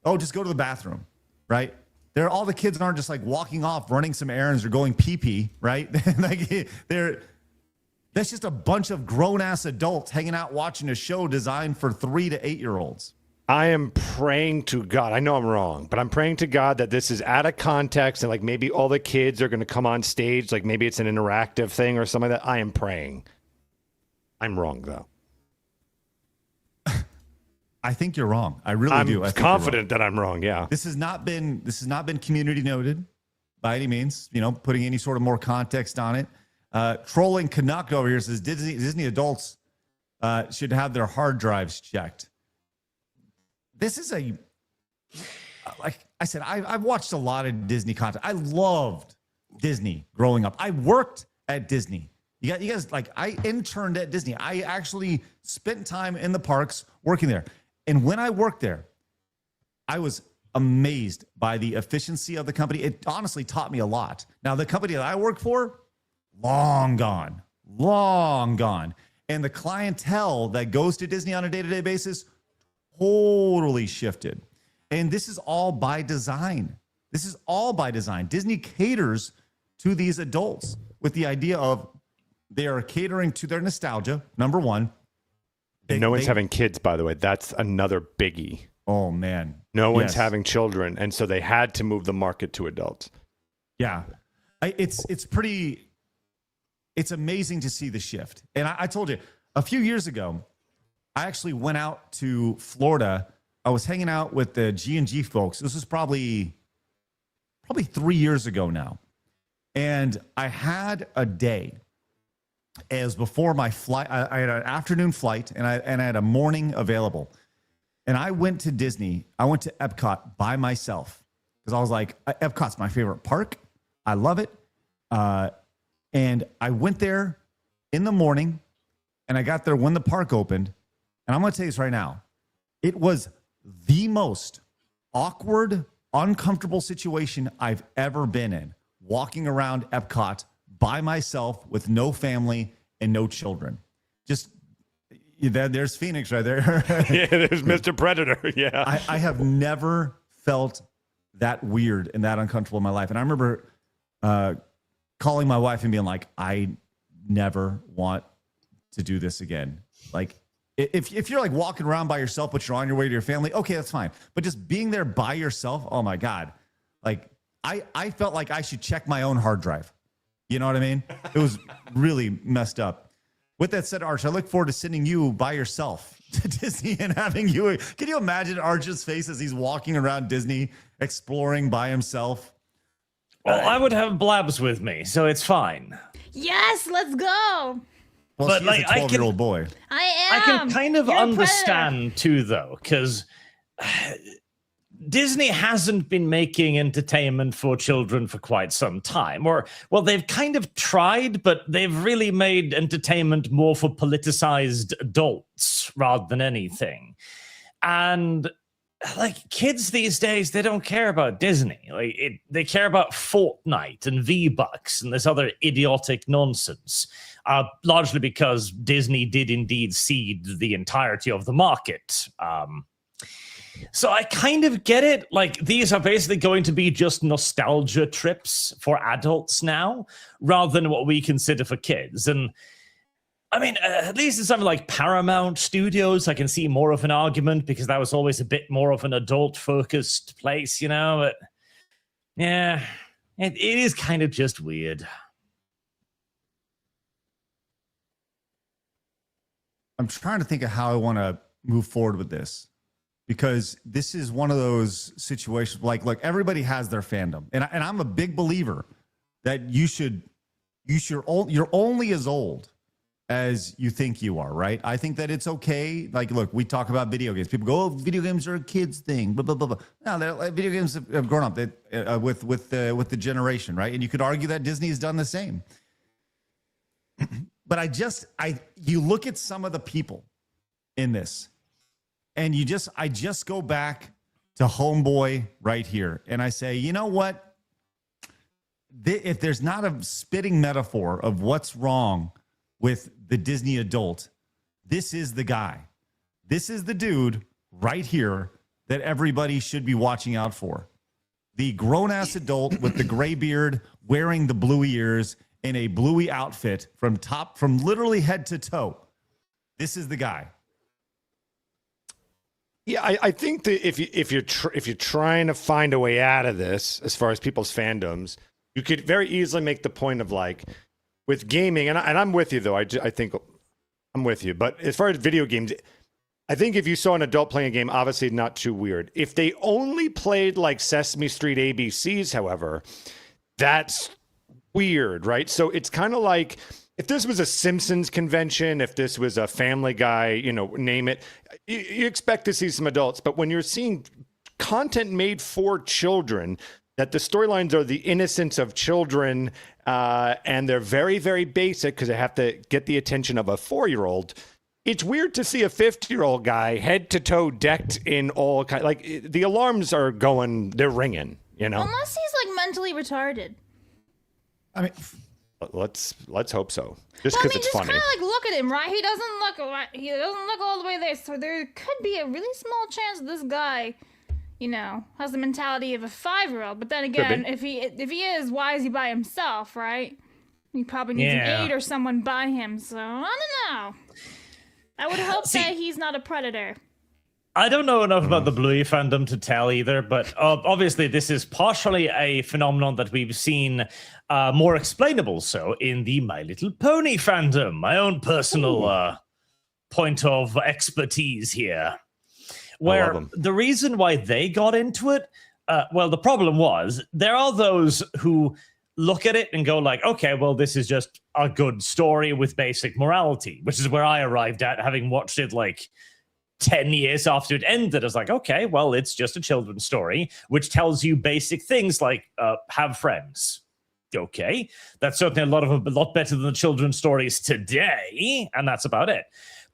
oh, just go to the bathroom, right? All the kids aren't just like walking off, running some errands or going pee-pee, right? Like that's just a bunch of grown-ass adults hanging out watching a show designed for 3 to 8-year-olds. I am praying to God. I know I'm wrong, but I'm praying to God that this is out of context and like maybe all the kids are going to come on stage. Like maybe it's an interactive thing or something like that. I am praying. I'm wrong, though. I think you're wrong. I really do. I'm confident that I'm wrong. Yeah. This has not been community noted by any means, you know, putting any sort of more context on it. Trolling Canuck over here says Disney adults should have their hard drives checked. This is like I said, I've watched a lot of Disney content. I loved Disney growing up. I worked at Disney. You guys, like, I interned at Disney. I actually spent time in the parks working there. And when I worked there, I was amazed by the efficiency of the company. It honestly taught me a lot. Now, the company that I work for, long gone. And the clientele that goes to Disney on a day-to-day basis totally shifted. And this is all by design. Disney caters to these adults with the idea of they are catering to their nostalgia, number one. No one's having kids, by the way. That's another biggie. Oh, man. No one's having children, and so they had to move the market to adults. Yeah. It's amazing to see the shift. And I told you, a few years ago, I actually went out to Florida. I was hanging out with the G&G folks. This was probably 3 years ago now. And I had a day. As before my flight, I had an afternoon flight and I had a morning available. And I went to Disney. I went to Epcot by myself because I was like, Epcot's my favorite park. I love it. And I went there in the morning And I got there when the park opened. And I'm going to tell you this right now. It was the most awkward, uncomfortable situation I've ever been in. Walking around Epcot by myself with no family and no children. Just, there's Phoenix right there. Yeah, there's Mr. Predator. Yeah. I have never felt that weird and that uncomfortable in my life. And I remember calling my wife and being like, I never want to do this again. Like, if you're like walking around by yourself, but you're on your way to your family, okay, that's fine. But just being there by yourself, oh my God. Like, I felt like I should check my own hard drive. You know what I mean? It was really messed up. With that said, Arch, I look forward to sending you by yourself to Disney and having you. Can you imagine Arch's face as he's walking around Disney, exploring by himself? Well, I would have Blabs with me, so it's fine. Yes, let's go. Well, but she is a 12-year-old boy. I am. I can kind of You're a understand too, though, because Disney hasn't been making entertainment for children for quite some time. Or, well, they've kind of tried, but they've really made entertainment more for politicized adults rather than anything. And like kids these days, they don't care about Disney. They care about Fortnite and V-Bucks and this other idiotic nonsense. Largely because Disney did indeed seed the entirety of the market. So I kind of get it. Like, these are basically going to be just nostalgia trips for adults now, rather than what we consider for kids. And I mean, at least in something like Paramount Studios, I can see more of an argument because that was always a bit more of an adult-focused place, you know? But yeah, it is kind of just weird. I'm trying to think of how I want to move forward with this, because this is one of those situations like, look, everybody has their fandom. And I'm a big believer that you're only as old as you think you are, right? I think that it's okay. Like, look, we talk about video games. People go, oh, video games are a kid's thing, blah, blah, blah, blah. No, video games have grown up with the generation, right? And you could argue that Disney has done the same. But you look at some of the people in this, and I just go back to Homeboy right here, and I say, you know what? If there's not a spitting metaphor of what's wrong with the Disney adult, this is the guy. This is the dude right here that everybody should be watching out for. The grown-ass adult with the gray beard, wearing the Bluey ears, in a Bluey outfit from literally head to toe. This is the guy. Yeah, I think that if you're trying to find a way out of this, as far as people's fandoms, you could very easily make the point of like with gaming, and I'm with you though. I think I'm with you, but as far as video games, I think if you saw an adult playing a game, obviously not too weird. If they only played like Sesame Street ABCs, however, that's weird, right? So it's kind of like if this was a Simpsons convention, if this was a Family Guy, name it, you expect to see some adults. But when you're seeing content made for children, that the storylines are the innocence of children, and they're very, very basic because they have to get the attention of a 4-year-old. It's weird to see a 50-year-old guy head to toe decked in all kind. Like the alarms are going, they're ringing. Unless he's like mentally retarded. I mean, let's hope so. Just because it's funny. Just kind of like look at him, right? He doesn't look all the way there. So there could be a really small chance this guy, has the mentality of a 5-year-old. But then again, if he is, why is he by himself, right? He probably needs an aide or someone by him. So I don't know. I would hope that he's not a predator. I don't know enough about the Bluey fandom to tell either, but obviously this is partially a phenomenon that we've seen more explainable so in the My Little Pony fandom, my own personal point of expertise here. Where the reason why they got into it, the problem was there are those who look at it and go like, okay, well, this is just a good story with basic morality, which is where I arrived at, having watched it like 10 years after it ended. I was like, okay, well, it's just a children's story, which tells you basic things like have friends. Okay, that's certainly a lot better than the children's stories today, and that's about it.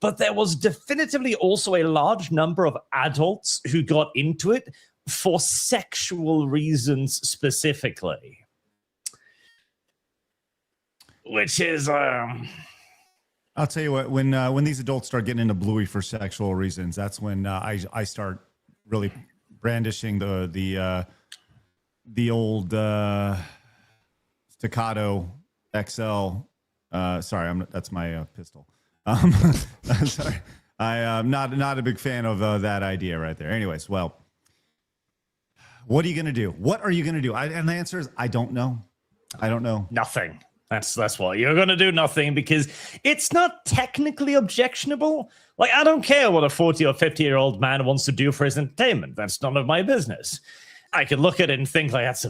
But there was definitively also a large number of adults who got into it for sexual reasons specifically. Which is, I'll tell you what, when these adults start getting into Bluey for sexual reasons, that's when I start really brandishing the old staccato XL. Sorry, that's my pistol. Sorry, I am not a big fan of that idea right there. Anyways, well, what are you gonna do? What are you gonna do? And the answer is I don't know. I don't know. Nothing. That's what you're going to do. Nothing, because it's not technically objectionable. Like, I don't care what a 40 or 50-year-old man wants to do for his entertainment. That's none of my business. I could look at it and think like that's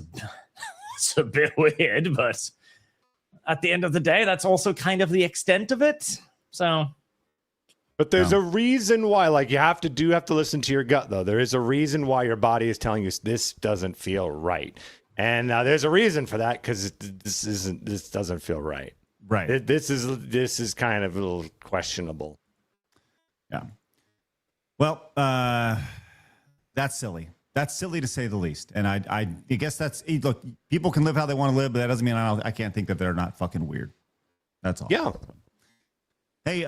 a bit weird, but at the end of the day, that's also kind of the extent of it. So, but there's a reason why. Like, you have to listen to your gut, though. There is a reason why your body is telling you this doesn't feel right. And there's a reason for that, because this doesn't feel right. Right. This is kind of a little questionable. Yeah. Well, that's silly. That's silly to say the least. And I guess look, people can live how they want to live, but that doesn't mean I can't think that they're not fucking weird. That's all. Yeah. Hey,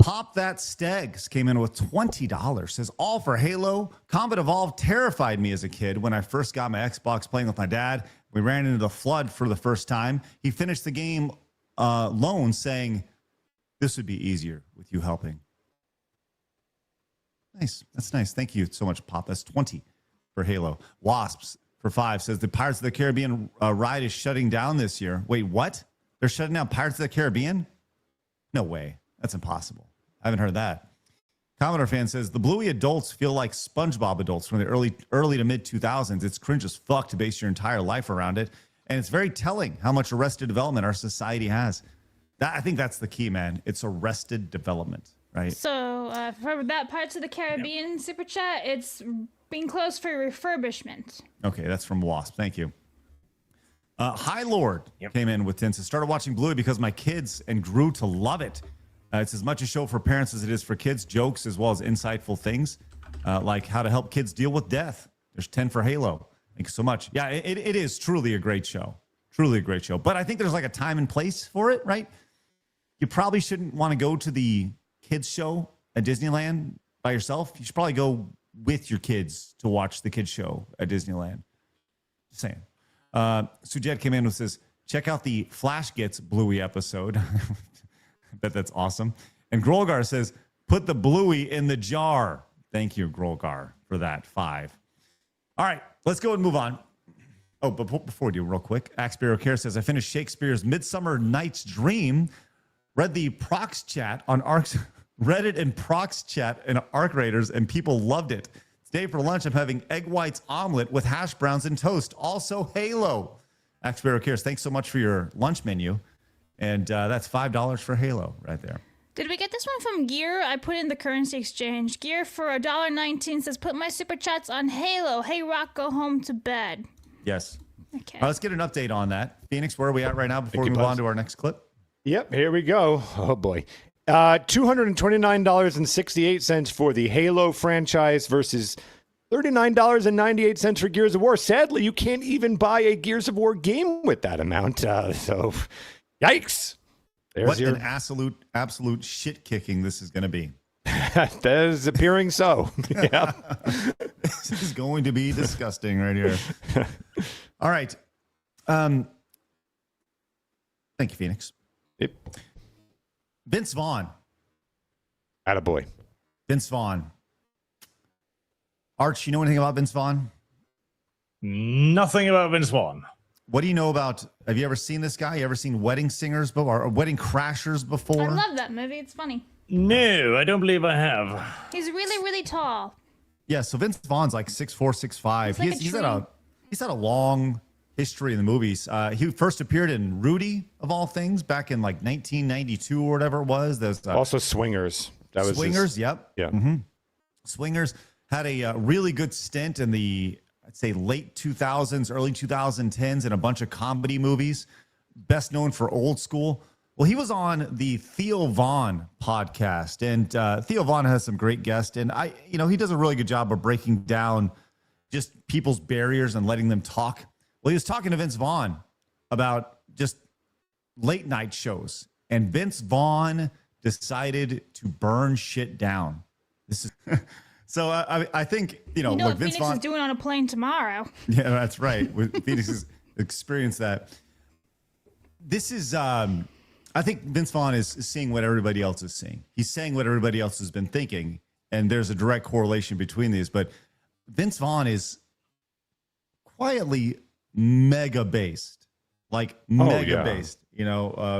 Pop That Stegs came in with $20. Says, all for Halo. Combat Evolved terrified me as a kid when I first got my Xbox playing with my dad. We ran into the flood for the first time. He finished the game alone, saying, this would be easier with you helping. Nice. That's nice. Thank you so much, Pop. That's 20 for Halo. Wasps for 5 says, the Pirates of the Caribbean ride is shutting down this year. Wait, what? They're shutting down Pirates of the Caribbean? No way. That's impossible. I haven't heard that. Commodore fan says, the Bluey adults feel like SpongeBob adults from the early to mid 2000s. It's cringe as fuck to base your entire life around it. And it's very telling how much arrested development our society has. I think that's the key, man. It's arrested development, right? So for that Pirates of the Caribbean super chat, it's being closed for refurbishment. Okay, that's from Wasp. Thank you. High Lord came in with 10. So started watching Bluey because my kids and grew to love it. It's as much a show for parents as it is for kids, jokes as well as insightful things like how to help kids deal with death. There's 10 for Halo. Thank you so much. Yeah, it is truly a great show. Truly a great show. But I think there's like a time and place for it, right? You probably shouldn't want to go to the kids show at Disneyland by yourself. You should probably go with your kids to watch the kids show at Disneyland. Just saying. Sujed came in and says, check out the Flash Gets Bluey episode. I bet that's awesome. And Grolgar says, put the Bluey in the jar. Thank you, Grolgar, for that. 5. All right, let's go and move on. Oh, but before we do, real quick, Axebear Care says, I finished Shakespeare's Midsummer Night's Dream, read the Prox chat on Arcs, Reddit and Prox chat and Arc Raiders, and people loved it. Today for lunch, I'm having egg whites omelet with hash browns and toast. Also, Halo. Axebear Cares, thanks so much for your lunch menu. And that's $5 for Halo right there. Did we get this one from Gear? I put in the currency exchange. Gear for $1.19 says, put my super chats on Halo. Hey, Rock, go home to bed. Yes. Okay. Let's get an update on that. Phoenix, where are we at right now before we move on to our next clip? Yep, here we go. Oh, boy. $229.68 for the Halo franchise versus $39.98 for Gears of War. Sadly, you can't even buy a Gears of War game with that amount. So, yikes. What an absolute shit kicking this is going to be. That is appearing so. Yeah. This is going to be disgusting right here. All right. Thank you, Phoenix. Yep. Vince Vaughn. Attaboy. Vince Vaughn. Arch, you know anything about Vince Vaughn? Nothing about Vince Vaughn. What do you know about, have you ever seen this guy? You ever seen Wedding Singers before, or Wedding Crashers before? I love that movie. It's funny. No, I don't believe I have. He's really, really tall. Yeah, so Vince Vaughn's like 6'4", 6'5". Like He's had a long history in the movies. He first appeared in Rudy, of all things, back in like 1992 or whatever it was. There's also Swingers. That was Swingers, yep. Yeah. Mm-hmm. Swingers had a really good stint in the I'd say late 2000s, early 2010s in a bunch of comedy movies, best known for Old School. Well, he was on the Theo Vaughn podcast, and Theo Vaughn has some great guests, and he does a really good job of breaking down just people's barriers and letting them talk. Well, he was talking to Vince Vaughn about just late night shows, and Vince Vaughn decided to burn shit down. This is so I think what Vince Phoenix Vaughn is doing on a plane tomorrow. Yeah, that's right. Phoenix has experienced that. This is I think Vince Vaughn is seeing what everybody else is seeing. He's saying what everybody else has been thinking, and there's a direct correlation between these. But Vince Vaughn is quietly mega based, based,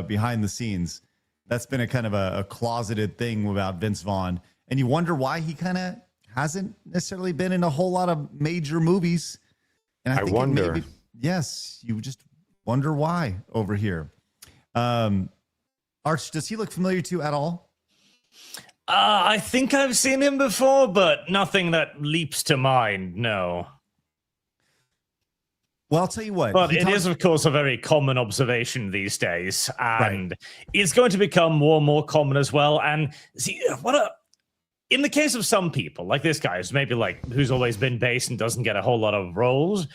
behind the scenes. That's been a kind of a closeted thing about Vince Vaughn. And you wonder why he kind of hasn't necessarily been in a whole lot of major movies. And I think wonder. Yes, you just wonder why over here. Arch, does he look familiar to you at all? I think I've seen him before, but nothing that leaps to mind, no. Well, I'll tell you what. But it is, of course, a very common observation these days, and it's going to become more and more common as well. And see, in the case of some people, like this guy, who's always been base and doesn't get a whole lot of roles,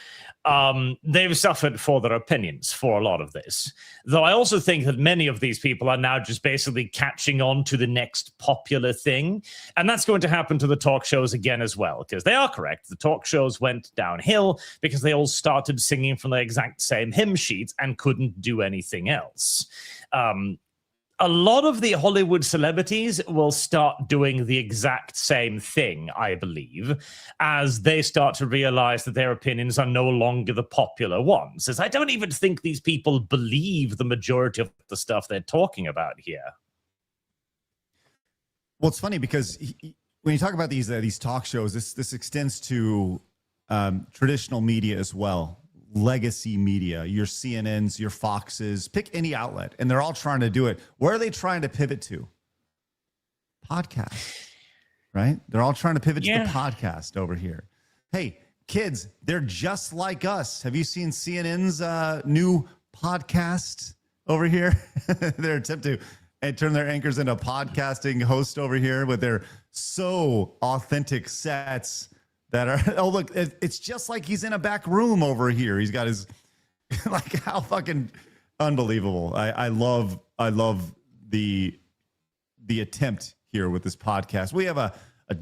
they've suffered for their opinions for a lot of this. Though I also think that many of these people are now just basically catching on to the next popular thing. And that's going to happen to the talk shows again as well, because they are correct. The talk shows went downhill because they all started singing from the exact same hymn sheets and couldn't do anything else. A lot of the Hollywood celebrities will start doing the exact same thing, I believe, as they start to realize that their opinions are no longer the popular ones. As I don't even think these people believe the majority of the stuff they're talking about here. Well, it's funny because when you talk about these talk shows, this extends to traditional media as well. Legacy media, your CNNs, your Foxes, pick any outlet, and they're all trying to do it. Where are they trying to pivot to? Podcast, right? They're all trying to pivot to the podcast over here. Hey, kids, they're just like us. Have you seen CNN's new podcast over here? Their attempt to turn their anchors into podcasting host over here with their so authentic sets. That are look, it's just like he's in a back room over here. He's got his how fucking unbelievable. I love the attempt here with this podcast. We have a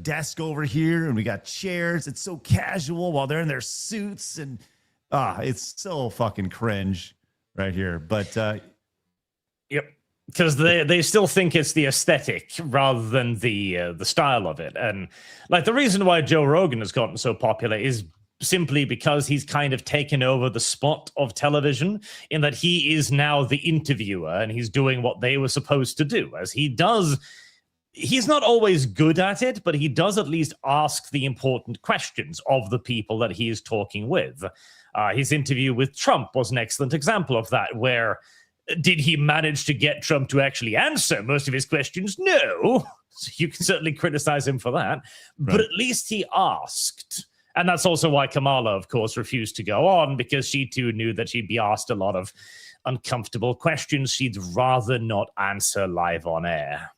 desk over here and we got chairs. It's so casual while they're in their suits and it's so fucking cringe right here. But yep. Because they still think it's the aesthetic rather than the style of it. And like the reason why Joe Rogan has gotten so popular is simply because he's kind of taken over the spot of television in that he is now the interviewer and he's doing what they were supposed to do. As he does, he's not always good at it, but he does at least ask the important questions of the people that he is talking with. His interview with Trump was an excellent example of that, where did he manage to get Trump to actually answer most of his questions? No. So you can certainly criticize him for that. Right. But at least he asked. And that's also why Kamala, of course, refused to go on, because she too knew that she'd be asked a lot of uncomfortable questions she'd rather not answer live on air.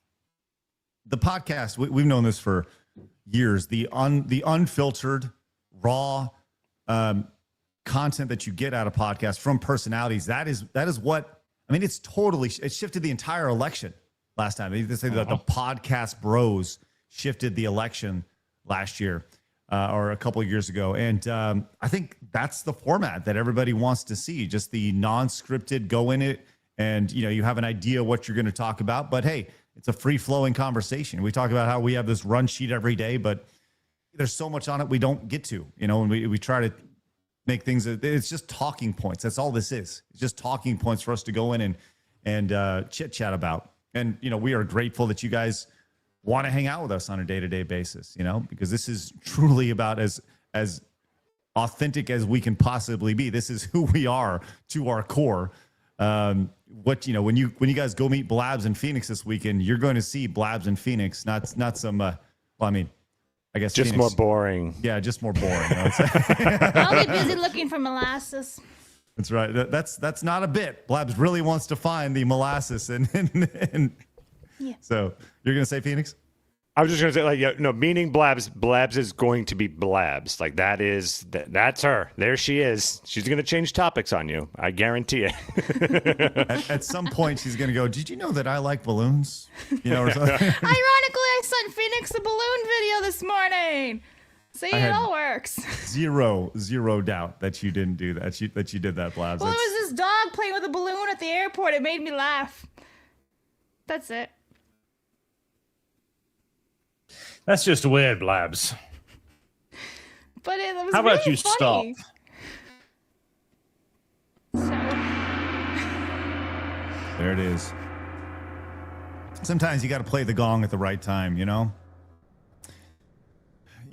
The podcast, we've known this for years. The unfiltered, raw content that you get out of podcasts from personalities, that is what, I mean, it shifted the entire election last time. They say that the podcast bros shifted the election last year or a couple of years ago. And I think that's the format that everybody wants to see, just the non-scripted, go in it. And, you have an idea what you're going to talk about. But, hey, it's a free-flowing conversation. We talk about how we have this run sheet every day, but there's so much on it we don't get to, and we try to make things, it's just talking points. That's all this is. It's just talking points for us to go in and chit chat about. And, we are grateful that you guys want to hang out with us on a day-to-day basis, because this is truly about as authentic as we can possibly be. This is who we are to our core. When you guys go meet Blabs in Phoenix this weekend, you're going to see Blabs in Phoenix, not some, I I guess just Phoenix, more boring. Yeah, just more boring. I would say. I'll be busy looking for molasses. That's right. That's not a bit. Blabs really wants to find the molasses, and Yeah. So you're gonna say Phoenix? I was just gonna say, like, yeah, no, meaning Blabs. Blabs is going to be Blabs. Like that's her. There she is. She's gonna change topics on you. I guarantee it. At some point, she's gonna go. Did you know that I like balloons? You know, or something. Ironically, I sent Phoenix a balloon video this morning. See, it all works. Zero doubt that you didn't do that. That you did that, Blabs. Well, it was this dog playing with a balloon at the airport. It made me laugh. That's it. That's just weird, Blabs. But it was How about really you funny. stop? So, There it is. Sometimes you got to play the gong at the right time, you know?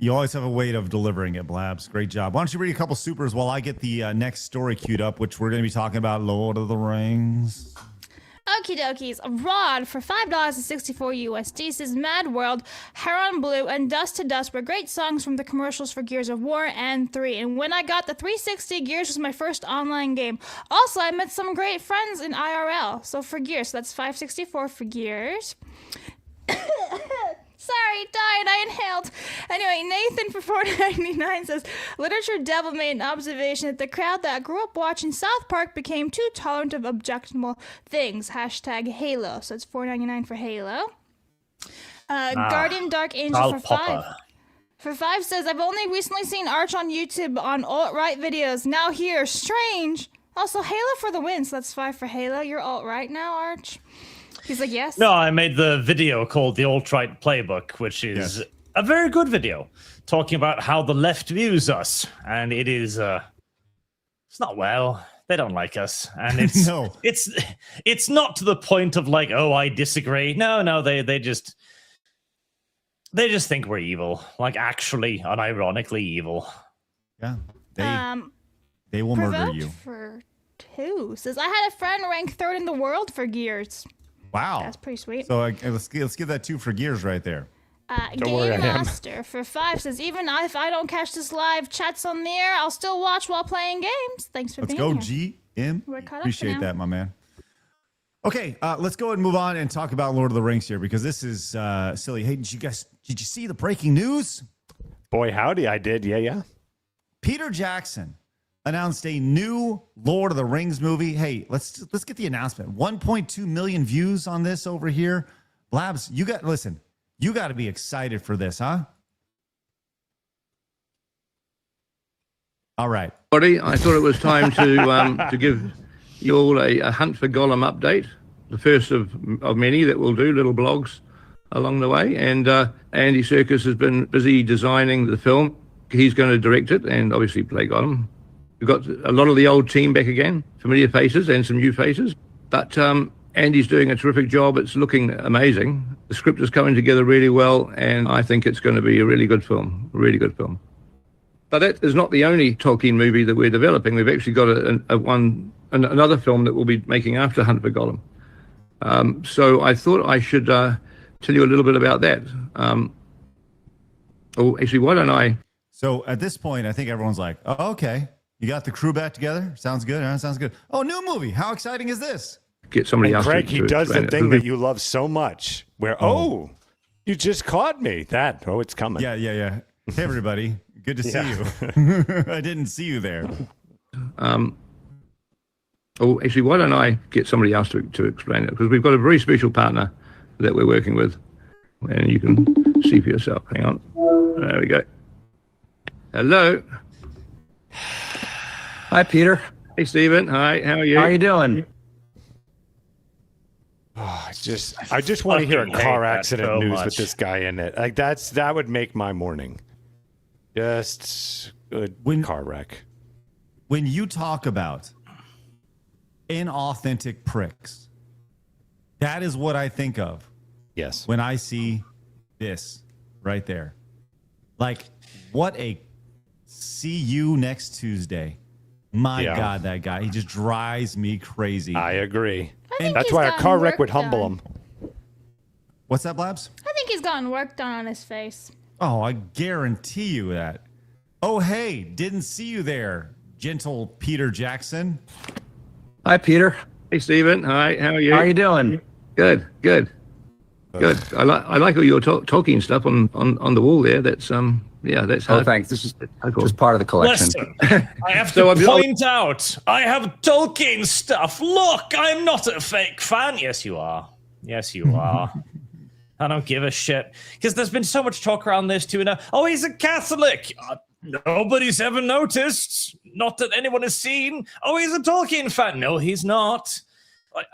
You always have a way of delivering it, Blabs. Great job. Why don't you read a couple supers while I get the next story queued up, which we're going to be talking about Lord of the Rings. okie dokies. Rod for $5.64 USD says Mad World, Heron Blue, and Dust to Dust were great songs from the commercials for Gears of War and 3. And when I got the 360, Gears was my first online game. Also, I met some great friends in IRL. So for Gears, so that's $5.64 for Gears. Sorry, died. I inhaled. Anyway, Nathan for $4.99 says, Literature Devil made an observation that the crowd that grew up watching South Park became too tolerant of objectionable things. Hashtag Halo. So it's $4.99 for Halo. Guardian Dark Angel for $5. For $5 says, I've only recently seen Arch on YouTube on alt-right videos. Now here, strange. Also, Halo for the win. So that's $5 for Halo. You're alt-right now, Arch? He's like, yes. No, I made the video called The Alt-Right Playbook, which is a very good video, talking about how the left views us. And it is, it's not well. They don't like us. And it's, it's not to the point of like, oh, I disagree. No, they just think we're evil. Like, actually, unironically evil. Yeah. They will murder you. For 2 says, I had a friend rank 3rd in the world for Gears. Wow. That's pretty sweet. So let's give that 2 for Gears right there. Game Master for 5 says, even if I don't catch this live chats on the air, I'll still watch while playing games. Thanks for being here. Let's go, GM. We're caught up Appreciate now. that, my man. Okay, let's go ahead and move on and talk about Lord of the Rings here, because this is silly. Hey, did you see the breaking news? Boy, howdy, I did. Yeah. Peter Jackson announced a new Lord of the Rings movie. Hey, let's get the announcement. 1.2 million views on this over here. Blabs, you got to be excited for this, huh? All right. I thought it was time to give you all a Hunt for Gollum update, the first of many that we'll do, little blogs along the way. And Andy Serkis has been busy designing the film. He's going to direct it and obviously play Gollum. We've got a lot of the old team back again, familiar faces and some new faces. But Andy's doing a terrific job. It's looking amazing. The script is coming together really well, and I think it's going to be a really good film, But that is not the only Tolkien movie that we're developing. We've actually got another film that we'll be making after Hunt for Gollum. So I thought I should tell you a little bit about that. Actually, why don't I? So at this point, I think everyone's like, oh, okay. You got the crew back together? Sounds good. Sounds good. Oh, new movie. How exciting is this? Get somebody else. Craig, he does the thing that that you love so much, where you just caught me. It's coming. Yeah. Hey, everybody. Good to see you. I didn't see you there. Actually, why don't I get somebody else to explain it? Because we've got a very special partner that we're working with, and you can see for yourself. Hang on. There we go. Hello. Hi, Peter. Hey, Stephen. Hi. How are you? How are you doing? Oh, I just want to hear a car accident news with this guy in it. Like that would make my morning. Just good car wreck. When you talk about inauthentic pricks, that is what I think of. Yes. When I see this right there. Like, what a see you next Tuesday. My God, that guy. He just drives me crazy. I agree. That's why a car wreck would humble him. What's that, Blabs? I think he's gotten work done on his face. Oh, I guarantee you that. Oh, hey, didn't see you there, gentle Peter Jackson. Hi, Peter. Hey, Stephen. Hi, how are you? How are you doing? Good. I like all your Tolkien stuff on the wall there. That's that's Oh, thanks. This is just part of the collection. Listen, I have to point out, I have Tolkien stuff. Look, I'm not a fake fan. Yes, you are. Yes, you are. I don't give a shit. Because there's been so much talk around this too. Now, oh, he's a Catholic. Nobody's ever noticed. Not that anyone has seen. Oh, he's a Tolkien fan. No, he's not.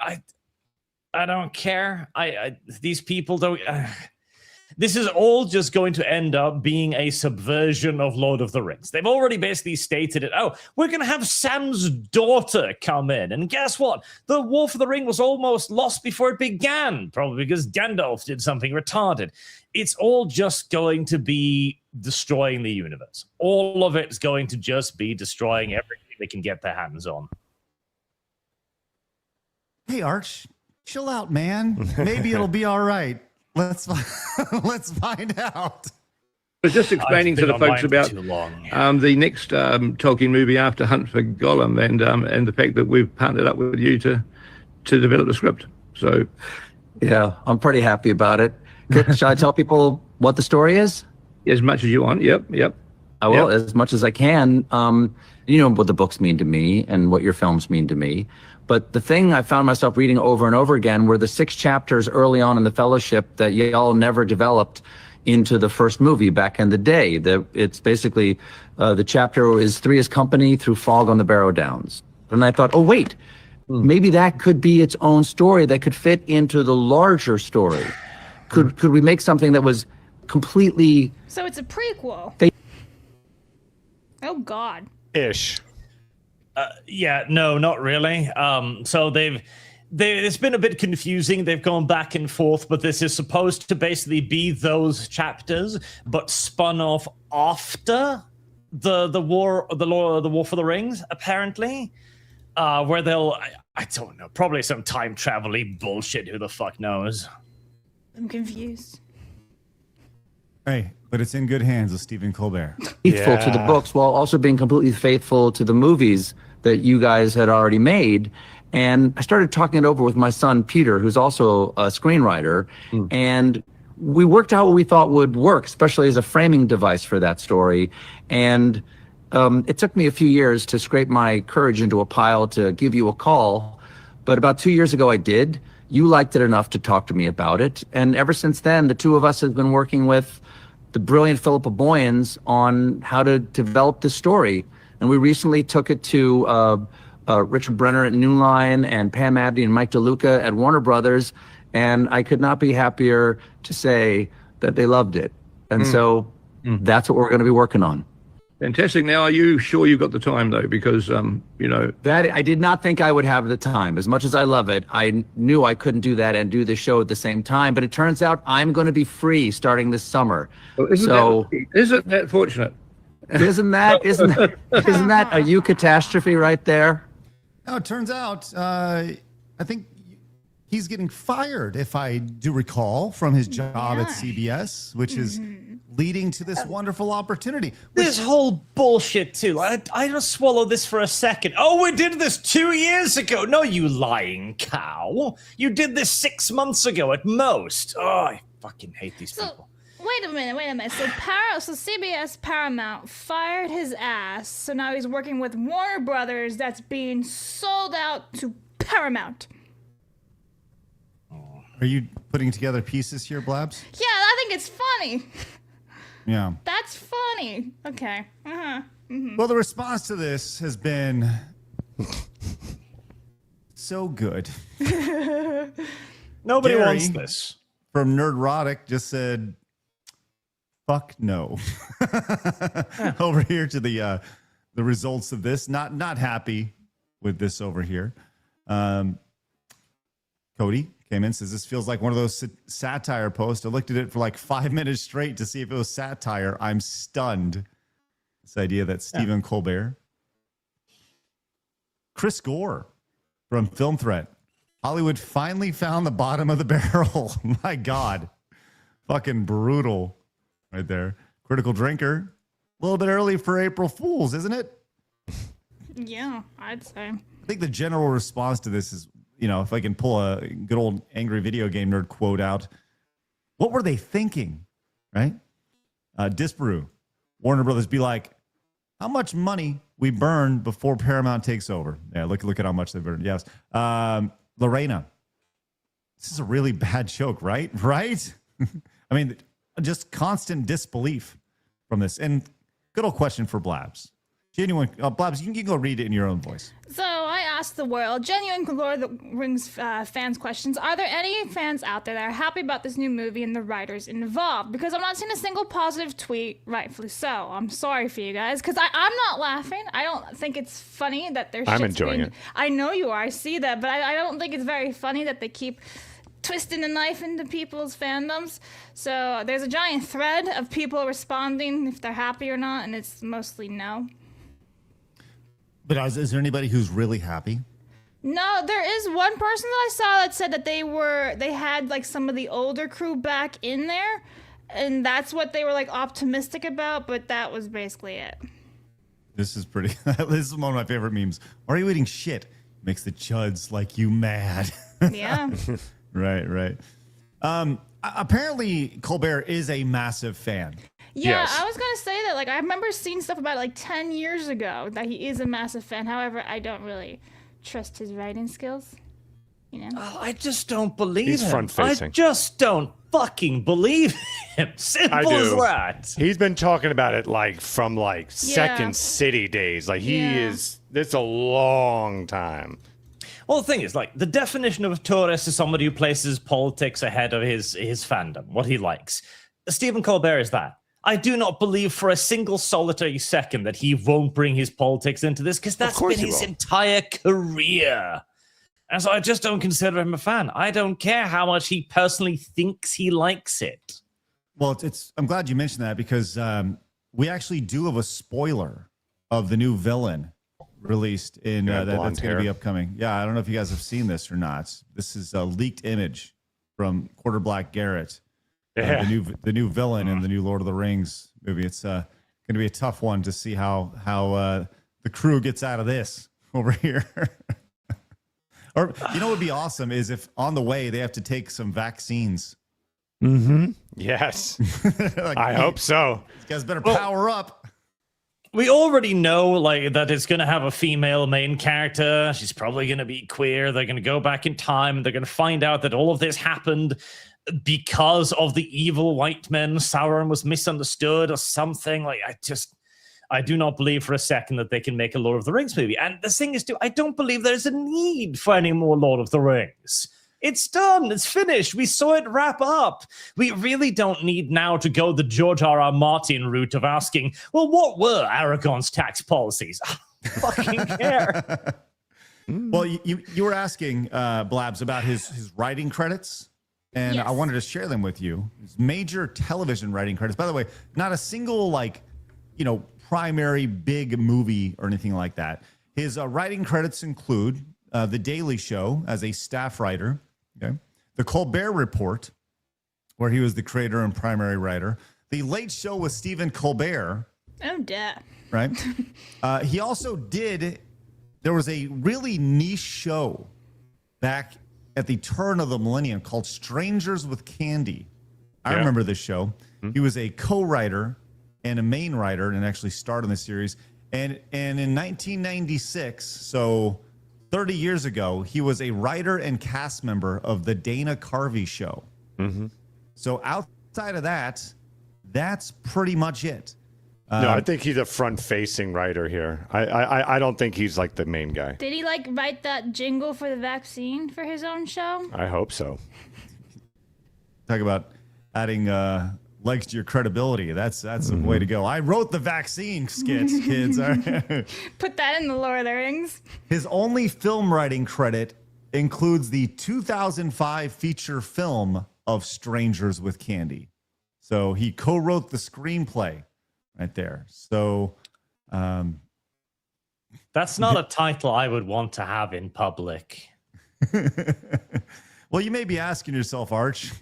I don't care. These people don't. This is all just going to end up being a subversion of Lord of the Rings. They've already basically stated it. Oh, we're going to have Sam's daughter come in. And guess what? The War for the Ring was almost lost before it began, probably because Gandalf did something retarded. It's all just going to be destroying the universe. All of it's going to just be destroying everything they can get their hands on. Hey, Arch, chill out, man. Maybe it'll be all right. Let's find out. I was just explaining to the folks about the next Tolkien movie after Hunt for Gollum, and the fact that we've partnered up with you to develop the script. So, yeah, I'm pretty happy about it. Should I tell people what the story is? As much as you want. Yep. I will, as much as I can. You know what the books mean to me and what your films mean to me. But the thing I found myself reading over and over again were the 6 chapters early on in the Fellowship that y'all never developed into the first movie back in the day. It's basically the chapter is 3 is Company through Fog on the Barrow Downs. And I thought, oh, wait, maybe that could be its own story that could fit into the larger story. Could we make something that was completely... So it's a prequel. Oh, God. Ish. Yeah, no, not really. So it's been a bit confusing. They've gone back and forth, but this is supposed to basically be those chapters, but spun off after the War for the Rings, apparently, where they'll I don't know, probably some time travel-y bullshit. Who the fuck knows? I'm confused. Hey, but it's in good hands with Stephen Colbert. Faithful to the books while also being completely faithful to the movies that you guys had already made. And I started talking it over with my son, Peter, who's also a screenwriter. And we worked out what we thought would work, especially as a framing device for that story. And it took me a few years to scrape my courage into a pile to give you a call. But about 2 years ago, I did. You liked it enough to talk to me about it. And ever since then, the two of us have been working with the brilliant Philippa Boyens on how to develop this story. And we recently took it to Richard Brenner at New Line and Pam Abdy and Mike DeLuca at Warner Brothers. And I could not be happier to say that they loved it. And so that's what we're going to be working on. Fantastic. Now, are you sure you've got the time, though? Because, that I did not think I would have the time. As much as I love it, I knew I couldn't do that and do the show at the same time. But it turns out I'm going to be free starting this summer. Well, isn't that fortunate? Isn't that a you catastrophe right there? No, it turns out, I think he's getting fired, if I do recall, from his job at CBS, which is leading to this wonderful opportunity. This whole bullshit, too. I just swallow this for a second. Oh, we did this 2 years ago. No, you lying cow. You did this 6 months ago at most. Oh, I fucking hate these people. Wait a minute. So CBS Paramount fired his ass. So now he's working with Warner Brothers that's being sold out to Paramount. Are you putting together pieces here, Blabs? Yeah, I think it's funny. Yeah. That's funny. Okay. Well, the response to this has been so good. Nobody Gary wants this. From Nerdrotic just said, fuck no. Over here to the results of this. Not happy with this over here. Cody came in, says this feels like one of those satire posts. I looked at it for like 5 minutes straight to see if it was satire. I'm stunned. This idea that Stephen Colbert. Chris Gore from Film Threat. Hollywood finally found the bottom of the barrel. My God. Fucking brutal. right there. Critical drinker. A little bit early for April Fools, isn't it? Yeah, I'd say. I think the general response to this is, if I can pull a good old angry video game nerd quote out, what were they thinking, right? Disparu, Warner Brothers be like, how much money we burn before Paramount takes over? Yeah, look at how much they burned. Yes. Lorena, this is a really bad joke, right? Right? I mean, just constant disbelief from this. And good old question for Blabs. Genuine, Blabs, you can go read it in your own voice. So I asked the world, genuine Lord of the Rings fans questions. Are there any fans out there that are happy about this new movie and the writers involved? Because I'm not seeing a single positive tweet, rightfully so. I'm sorry for you guys, because I'm not laughing. I don't think it's funny that there's I'm enjoying it. I know you are. I see that, but I don't think it's very funny that they keep twisting the knife into people's fandoms. So there's a giant thread of people responding if they're happy or not, and it's mostly no. But is there anybody who's really happy? No, there is one person that I saw that said that they had like some of the older crew back in there, and that's what they were like optimistic about, but that was basically it. This is pretty, this is one of my favorite memes. Why are you eating shit? Makes the chuds like you mad. Yeah. Right. Apparently Colbert is a massive fan. Yeah, Yes. I was going to say that. Like, I remember seeing stuff about it like 10 years ago that he is a massive fan. However, I don't really trust his writing skills. Oh, I just don't believe He's him. front-facing. I just don't fucking believe him. Simple I do. as that. He's been talking about it from Second City days. Like it's a long time. Well, the thing is, the definition of a tourist is somebody who places politics ahead of his fandom, what he likes. Stephen Colbert is that. I do not believe for a single solitary second that he won't bring his politics into this, because that's been his entire career. And so I just don't consider him a fan. I don't care how much he personally thinks he likes it. Well, I'm glad you mentioned that, because we actually do have a spoiler of the new villain released in that's going to be upcoming. Yeah, I don't know if you guys have seen this or not. This is a leaked image from Quarter Black Garrett. Yeah. The new villain in the new Lord of the Rings movie. It's going to be a tough one to see how the crew gets out of this over here. Or what would be awesome is if on the way they have to take some vaccines. Mm-hmm. Yes. I hope so. These guys better power up. We already know that it's going to have a female main character. She's probably going to be queer. They're going to go back in time, and they're going to find out that all of this happened because of the evil white men. Sauron was misunderstood or something. I do not believe for a second that they can make a Lord of the Rings movie. And the thing is, I don't believe there's a need for any more Lord of the Rings. It's done. It's finished. We saw it wrap up. We really don't need now to go the George R.R. Martin route of asking, well, what were Aragorn's tax policies? I don't fucking care. Well, you were asking Blabs about his writing credits. And yes. I wanted to share them with you. His major television writing credits. By the way, not a single primary big movie or anything like that. His writing credits include The Daily Show as a staff writer, okay? The Colbert Report, where he was the creator and primary writer. The Late Show with Stephen Colbert. Oh, duh. Right? He also there was a really niche show back at the turn of the millennium called Strangers with Candy. I remember this show. Mm-hmm. He was a co-writer and a main writer and actually starred in the series. And in 1996, so 30 years ago, he was a writer and cast member of the Dana Carvey Show. Mm-hmm. So outside of that, that's pretty much it. No, I think he's a front-facing writer here. I don't think he's the main guy. Did he write that jingle for the vaccine for his own show? I hope so. Talk about adding legs to your credibility. That's the way to go. I wrote the vaccine skits, kids. All right. Put that in the Lord of the Rings. His only film writing credit includes the 2005 feature film of Strangers with Candy. So he co-wrote the screenplay right there. So that's not a title I would want to have in public. Well, you may be asking yourself, Arch,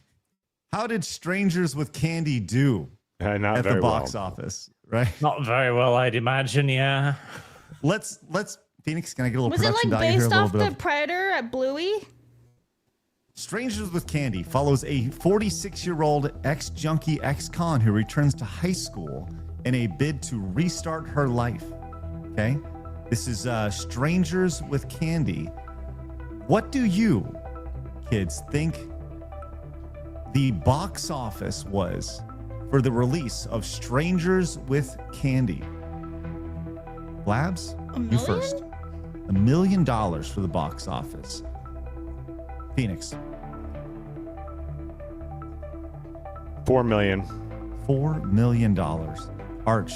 how did Strangers with Candy do? Not at very the box well. office, right? Not very well, I'd imagine. Yeah. Let's Phoenix. Can I get a little Was it production like value here? based A little off bit the of Predator at Bluey? Strangers with Candy follows a 46-year-old ex-junkie ex-con who returns to high school in a bid to restart her life. Okay, this is Strangers with Candy. What do you kids think the box office was for the release of Strangers with Candy? Labs, you first. $1 million for the box office. Phoenix. $4 million. $4 million. Arch,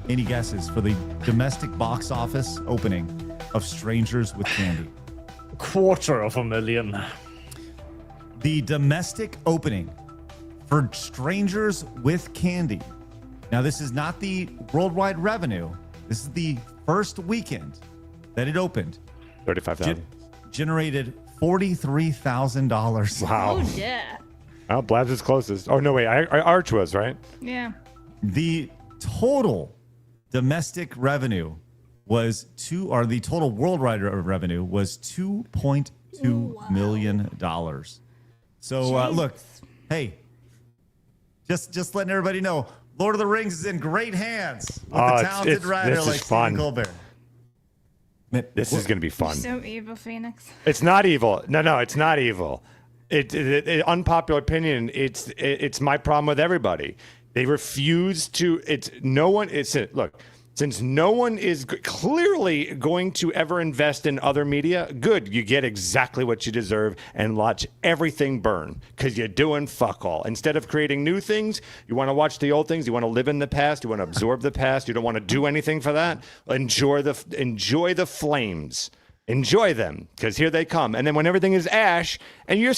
any guesses for the domestic box office opening of Strangers with Candy? $250,000. The domestic opening for Strangers with Candy. Now, this is not the worldwide revenue. This is the first weekend that it opened. $35,000. Generated $43,000. Wow. Oh, yeah. Well, Blabs is closest. Oh, no, wait. Arch was, right? Yeah. The total domestic revenue was the total worldwide revenue was $2.2 million. So look, hey, just letting everybody know, Lord of the Rings is in great hands with a talented writer like Stephen Colbert. This is going to be fun. So evil, Phoenix. It's not evil. No, it's not evil. Unpopular opinion. It's my problem with everybody. They refuse to. Look. Since no one is clearly going to ever invest in other media, good, you get exactly what you deserve and watch everything burn because you're doing fuck all. Instead of creating new things, you want to watch the old things. You want to live in the past. You want to absorb the past. You don't want to do anything for that. Enjoy the flames. Enjoy them because here they come. And then when everything is ash, and you're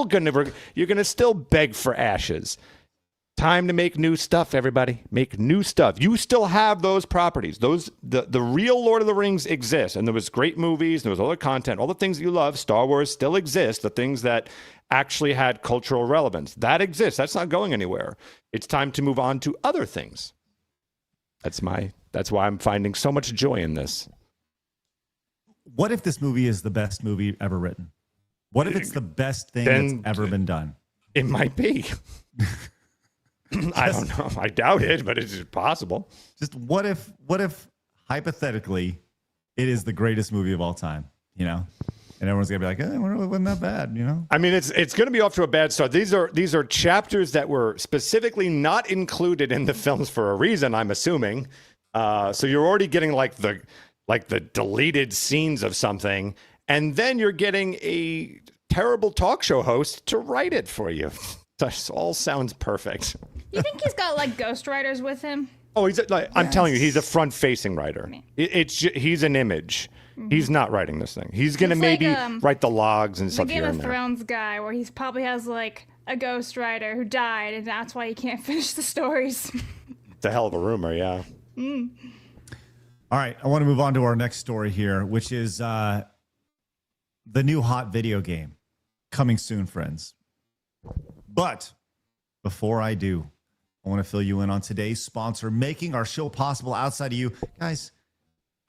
gonna still beg for ashes. Time to make new stuff, everybody. Make new stuff. You still have those properties. The real Lord of the Rings exists, and there was great movies, there was other content, all the things that you love. Star Wars still exists. The things that actually had cultural relevance that exists. That's not going anywhere. It's time to move on to other things. That's why I'm finding so much joy in this. What if this movie is the best movie ever written? What if it's the best thing that's ever been done? It might be. I don't know. I doubt it, but it's possible. Just what if hypothetically it is the greatest movie of all time, you know? And everyone's gonna be like, it wasn't that bad, you know? I mean, it's gonna be off to a bad start. These are chapters that were specifically not included in the films for a reason, I'm assuming. So you're already getting like the deleted scenes of something, and then you're getting a terrible talk show host to write it for you. This all sounds perfect. You think he's got like ghostwriters with him? Oh, I'm telling you, he's a front-facing writer. He's an image. Mm-hmm. He's not writing this thing. He's gonna maybe write the logs and stuff the here Game and of there. Thrones guy, where he probably has like a ghostwriter who died, and that's why he can't finish the stories. It's a hell of a rumor, yeah. Mm. All right, I want to move on to our next story here, which is the new hot video game coming soon, friends. But before I do, I want to fill you in on today's sponsor, making our show possible outside of you. Guys,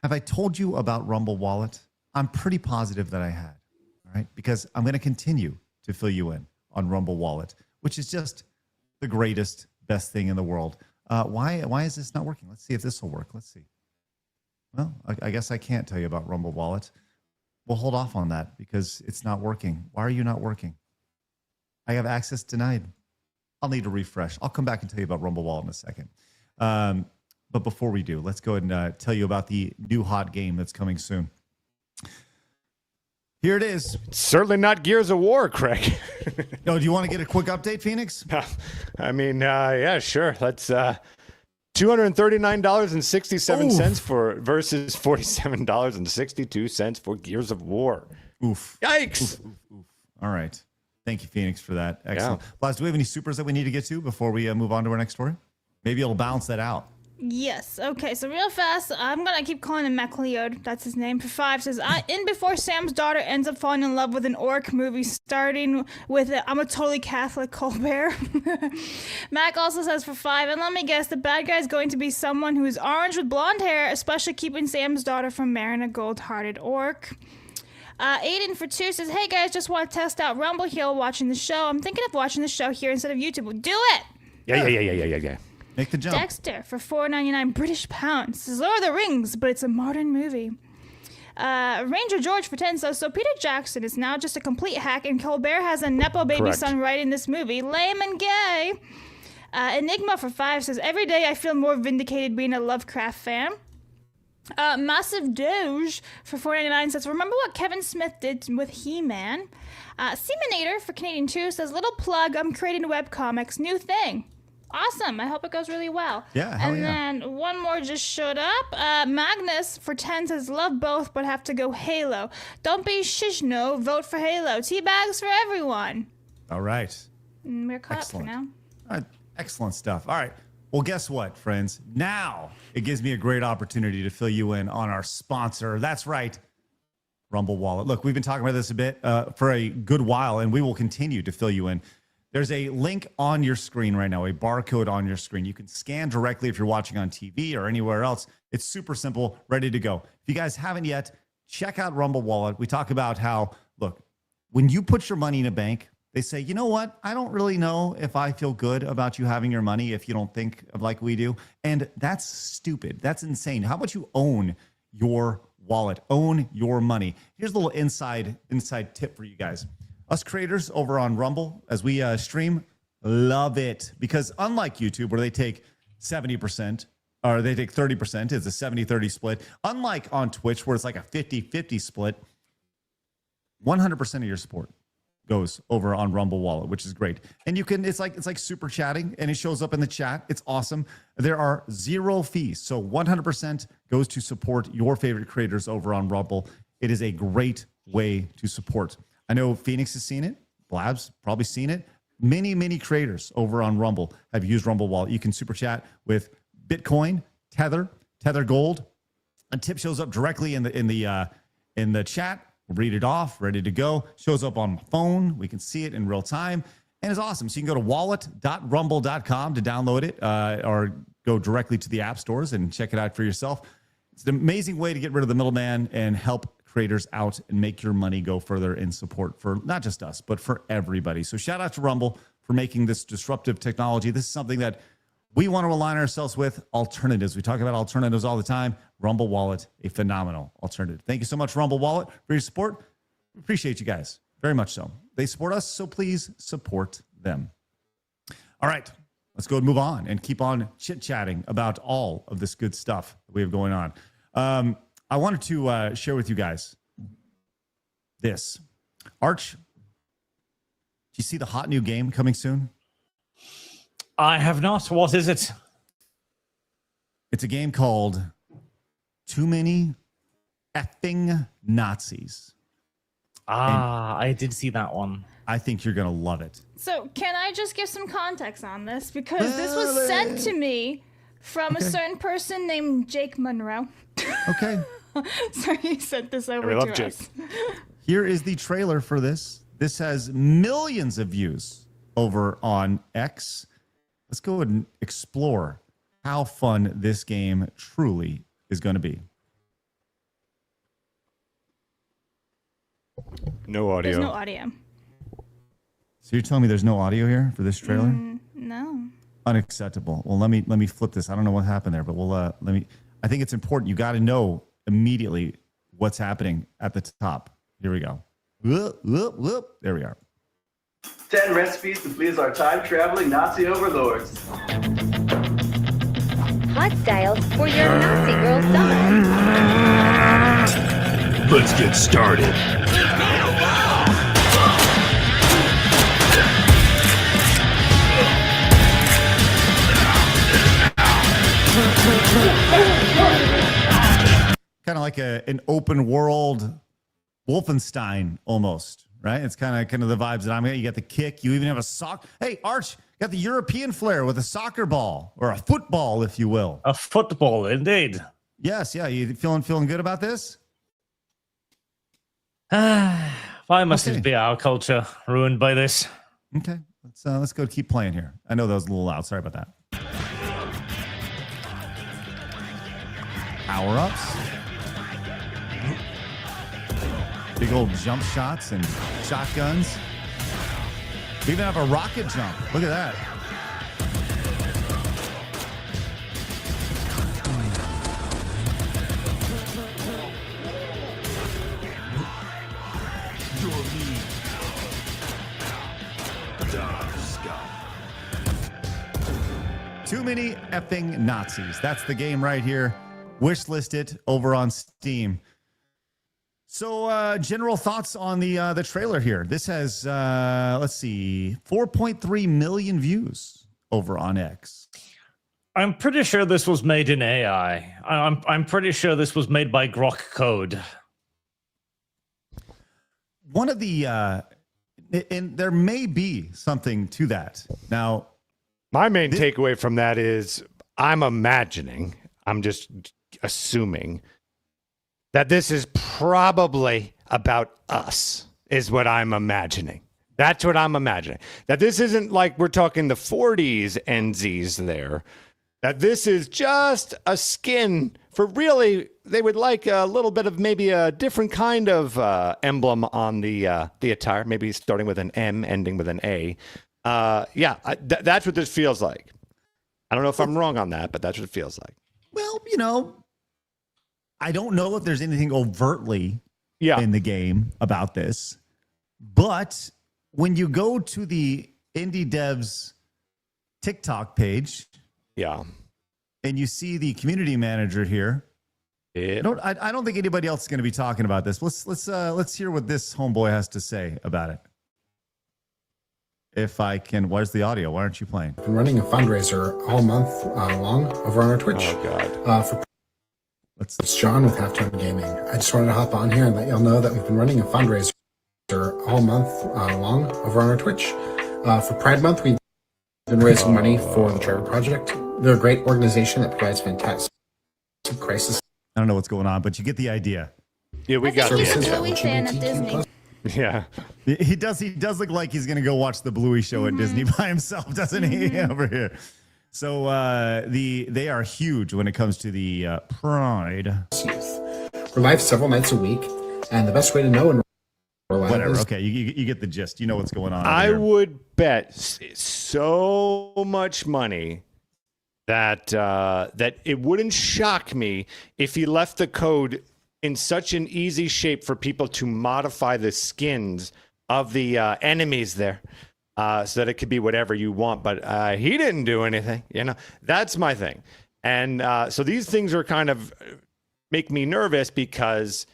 have I told you about Rumble Wallet? I'm pretty positive that I had, all right? Because I'm going to continue to fill you in on Rumble Wallet, which is just the greatest, best thing in the world. Why is this not working? Let's see if this will work. Let's see. Well, I guess I can't tell you about Rumble Wallet. We'll hold off on that because it's not working. Why are you not working? I have access denied. I'll need to refresh. I'll come back and tell you about Rumble Wallet in a second. But before we do, let's go ahead and tell you about the new hot game that's coming soon. Here it is. It's certainly not Gears of War, Craig. Do you want to get a quick update, Phoenix? I mean, yeah, sure. Let's $239.67 versus $47.62 for Gears of War. Oof. Yikes. Oof. All right. Thank you, Phoenix, for that. Excellent. Yeah. Laz, do we have any supers that we need to get to before we move on to our next story? Maybe it'll balance that out. Yes. Okay. So real fast, I'm gonna keep calling him MacLeod. That's his name. For 5 says, in before Sam's daughter ends up falling in love with an orc movie, starting with I'm a totally Catholic Colbert. Mac also says for 5, and let me guess, the bad guy is going to be someone who is orange with blonde hair, especially keeping Sam's daughter from marrying a gold-hearted orc. Aiden for 2 says, hey guys, just want to test out Rumble here while watching the show. I'm thinking of watching the show here instead of YouTube. Do it. Yeah. Make the jump. Dexter for $4.99 British pounds. This is Lord of the Rings, but it's a modern movie. Ranger George for 10 says, so Peter Jackson is now just a complete hack, and Colbert has a Nepo baby Correct. son writing this movie. Lame and gay. Enigma for 5 says, every day I feel more vindicated being a Lovecraft fan. Massive Doge for $4.99 says, remember what Kevin Smith did with He-Man? Seminator for Canadian 2 says, little plug, I'm creating webcomics, new thing. Awesome. I hope it goes really well. Yeah, hell and yeah. then one more just showed up. Magnus for 10 says, love both, but have to go Halo. Don't be shishno. Vote for Halo. Tea bags for everyone. All right. And we're caught Excellent. up for now. All right. Excellent stuff. All right. Well, guess what, friends? Now it gives me a great opportunity to fill you in on our sponsor. That's right, Rumble Wallet. Look, we've been talking about this a bit for a good while, and we will continue to fill you in. There's a link on your screen right now, a barcode on your screen. You can scan directly if you're watching on TV or anywhere else. It's super simple, ready to go. If you guys haven't yet, check out Rumble Wallet. We talk about how, look, when you put your money in a bank, they say, you know what? I don't really know if I feel good about you having your money if you don't think of like we do. And that's stupid. That's insane. How about you own your wallet, own your money? Here's a little inside tip for you guys. Us creators over on Rumble, as we stream, love it. Because unlike YouTube, where they take 70%, or they take 30%, it's a 70-30 split. Unlike on Twitch, where it's like a 50-50 split, 100% of your support goes over on Rumble Wallet, which is great. And you can, it's like super chatting, and it shows up in the chat. It's awesome. There are 0 fees. So 100% goes to support your favorite creators over on Rumble. It is a great way to support. I know Phoenix has seen it. Blab's probably seen it. Many creators over on Rumble have used Rumble Wallet. You can super chat with Bitcoin, Tether Gold. A tip shows up directly in the chat. Read it off, ready to go. Shows up on my phone. We can see it in real time, and it's awesome. So you can go to wallet.rumble.com to download it, or go directly to the app stores and check it out for yourself. It's an amazing way to get rid of the middleman and help creators out and make your money go further in support for not just us, but for everybody. So shout out to Rumble for making this disruptive technology. This is something that we want to align ourselves with. Alternatives. We talk about alternatives all the time. Rumble Wallet, a phenomenal alternative. Thank you so much, Rumble Wallet, for your support. We appreciate you guys very much so. They support us, so please support them. All right, let's go and move on and keep on chit-chatting about all of this good stuff that we have going on. I wanted to share with you guys this. Arch, do you see the hot new game coming soon? I have not. What is it? It's a game called Too Many Effing Nazis. I did see that one. I think you're going to love it. So can I just give some context on this? Because this was sent to me from a certain person named Jake Monroe. Okay. So he sent this over we love to Jake. us. Here is the trailer for this. This has millions of views over on X. Let's go and explore how fun this game truly is going to be. No audio. There's no audio. So you're telling me there's no audio here for this trailer? No. Unacceptable. Well, let me flip this. I don't know what happened there, but we'll I think it's important. You got to know immediately what's happening at the top. Here we go. Whoop, whoop, whoop. There we are. 10 recipes to please our time-traveling Nazi overlords. Hot styles for your Nazi girl summer. Let's get started. Kind of like an open world Wolfenstein almost, right? It's kind of the vibes that I'm getting. You got the kick. You even have a sock. Hey, Arch, Got the European flair with a soccer ball or a football, if you will. A football, indeed. Yes, yeah. You feeling good about this? Why must it be our culture ruined by this? Okay, let's go keep playing here. I know that was a little loud. Sorry about that. Power-ups. Big old jump shots and shotguns. We even have a rocket jump. Look at that. Too Many Effing Nazis. That's the game right here. Wishlist it over on Steam. So, general thoughts on the trailer here. This has, let's see, 4.3 million views over on X. I'm pretty sure this was made in AI. I'm pretty sure this was made by Grok Code. One of the, and there may be something to that. Now, my main takeaway from that is I'm just assuming that this is probably about us, is what I'm imagining. That's what I'm imagining. That this isn't like we're talking the 40s NZs there. That this is just a skin for really, they would like a little bit of maybe a different kind of emblem on the attire, maybe starting with an M, ending with an A. That's what this feels like. I don't know if I'm wrong on that, but that's what it feels like. Well, I don't know if there's anything overtly in the game about this, but when you go to the Indie Devs TikTok page, and you see the community manager here, I don't think anybody else is going to be talking about this. Let's hear what this homeboy has to say about it. If I can, where's the audio? Why aren't you playing? We've been running a fundraiser all month long over on our Twitch. Oh God! It's John with Halftime Gaming. I just wanted to hop on here and let y'all know that we've been running a fundraiser all month long over on our Twitch. For Pride Month, we've been raising money for the Trevor Project. They're a great organization that provides fantastic crisis. I don't know what's going on, but you get the idea. Yeah, we got He's a Bluey fan at Disney. Yeah, he does look like he's gonna go watch the Bluey show at Disney by himself, doesn't he? Over here. So they are huge when it comes to the Pride. We're live several nights a week, and the best way to know when we're live whatever. is Okay, you get the gist. You know what's going on. I would bet so much money that that it wouldn't shock me if he left the code in such an easy shape for people to modify the skins of the enemies there, so that it could be whatever you want. But he didn't do anything. That's my thing. And so these things are kind of make me nervous because,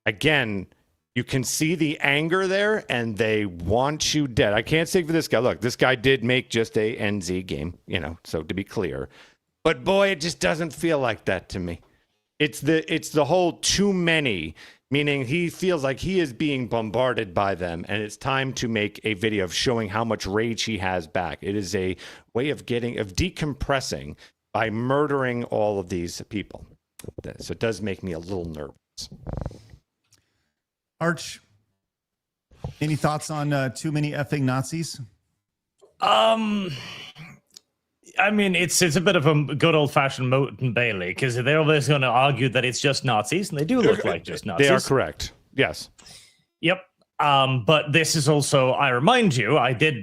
again, you can see the anger there, and they want you dead. I can't say for this guy. Look, this guy did make just a NZ game, so to be clear. But boy, it just doesn't feel like that to me. It's the whole too many, meaning he feels like he is being bombarded by them, and it's time to make a video of showing how much rage he has back. It is a way of decompressing by murdering all of these people. So it does make me a little nervous. Arch, any thoughts on Too Many Effing Nazis? I mean, it's a bit of a good old-fashioned Moat and Bailey, because they're always going to argue that it's just Nazis, and they do look like just Nazis. They are correct. Yes. Yep. But this is also, I remind you,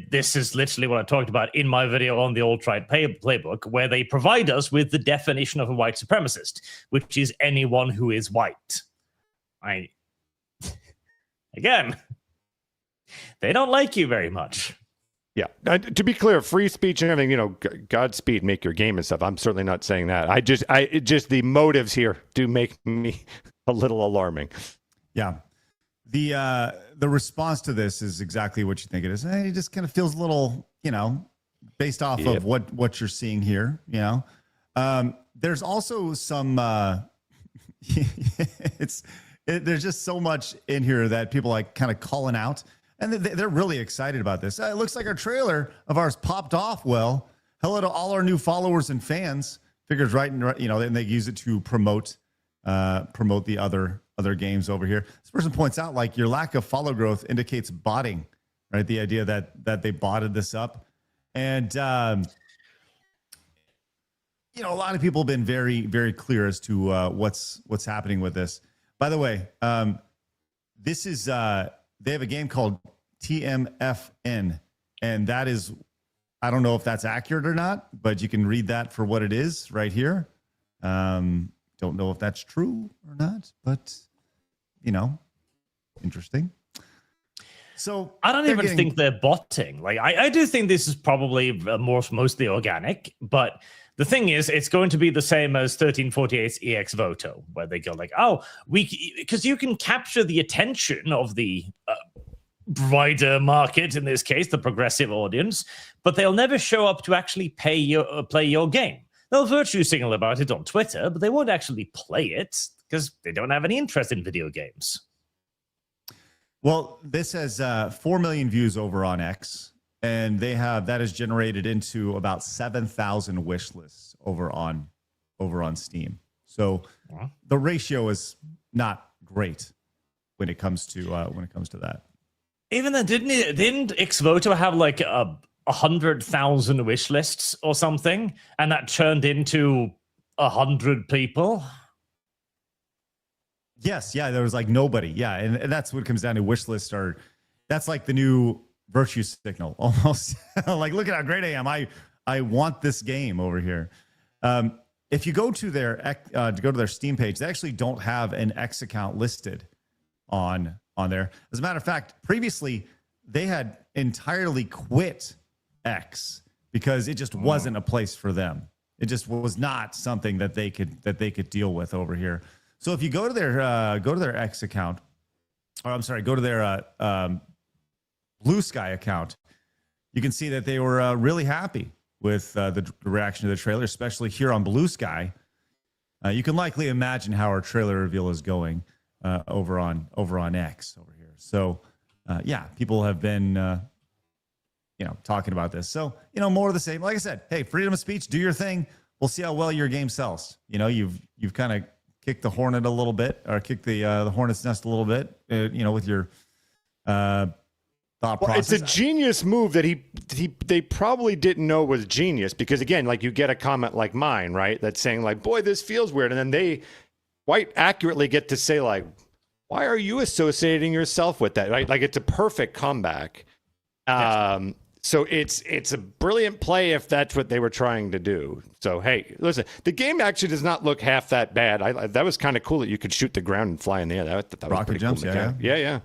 this is literally what I talked about in my video on the alt-right playbook, where they provide us with the definition of a white supremacist, which is anyone who is white. Again, they don't like you very much. Yeah. To be clear, free speech and everything, Godspeed, make your game and stuff. I'm certainly not saying that. The motives here do make me a little alarming. Yeah. The response to this is exactly what you think it is. It just kind of feels a little, based off of what you're seeing here, there's also some, there's just so much in here that people like kind of calling out. And they're really excited about this. It looks like our trailer of ours popped off well. Hello to all our new followers and fans. Figures right, and they use it to promote the other games over here. This person points out, like, your lack of follow growth indicates botting, right? The idea that they botted this up. And, a lot of people have been very, very clear as to what's happening with this. By the way, this is they have a game called TMFN, and that is, I don't know if that's accurate or not, but you can read that for what it is right here. Don't know if that's true or not, but interesting. So I don't even think they're botting. Like, I do think this is probably mostly organic, but the thing is, it's going to be the same as 1348's EX Voto, where they go like, because you can capture the attention of the wider market, in this case, the progressive audience, but they'll never show up to actually play your game. They'll virtue signal about it on Twitter, but they won't actually play it because they don't have any interest in video games. Well, this has 4 million views over on X, and that has generated into about 7,000 wish lists over on Steam. So the ratio is not great when it comes to that. Even then, didn't Xvoto have like 100,000 wish lists or something, and that turned into 100 people? Yes, yeah, there was like nobody. Yeah, and that's what it comes down to. Wish lists that's like the new virtue signal almost. Like, look at how great I am. I want this game over here. If you go to their Steam page, they actually don't have an X account listed on there. As a matter of fact, previously they had entirely quit X because it just wasn't a place for them. It just was not something that they could deal with over here. So if you go to their X account, or I'm sorry, go to their Blue Sky account, you can see that they were really happy with the reaction to the trailer, especially here on Blue Sky. You can likely imagine how our trailer reveal is going over on X over here. So people have been talking about this. So more of the same. Like I said, hey, freedom of speech, do your thing. We'll see how well your game sells. You've kind of kicked the hornet a little bit, or kicked the hornet's nest a little bit. With your thought process. It's a genius move that they probably didn't know was genius, because again, like, you get a comment like mine, right, that's saying like, boy, this feels weird, and then they quite accurately get to say like, why are you associating yourself with that, right? Like, it's a perfect comeback. So it's a brilliant play if that's what they were trying to do. So hey, listen, the game actually does not look half that bad. That was kind of cool that you could shoot the ground and fly in the air. That was rocket jumps, cool. yeah.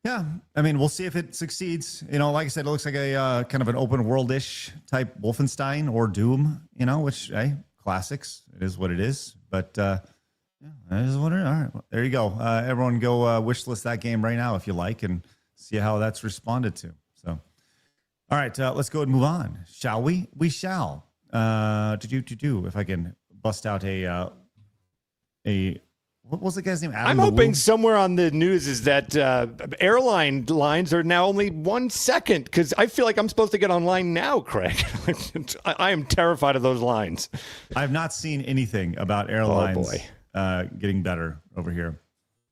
Yeah, I mean, we'll see if it succeeds. Like I said, it looks like a kind of an open world-ish type Wolfenstein or Doom. Which, hey, classics. It is what it is. But that is what it is. All right, well, there you go. Everyone, go wish list that game right now if you like, and see how that's responded to. So, all right, let's go and move on, shall we? We shall. If I can bust out a what was the guy's name? I'm hoping somewhere on the news is that airline lines are now only 1 second, because I feel like I'm supposed to get online now, Craig. I am terrified of those lines. I have not seen anything about airlines getting better over here.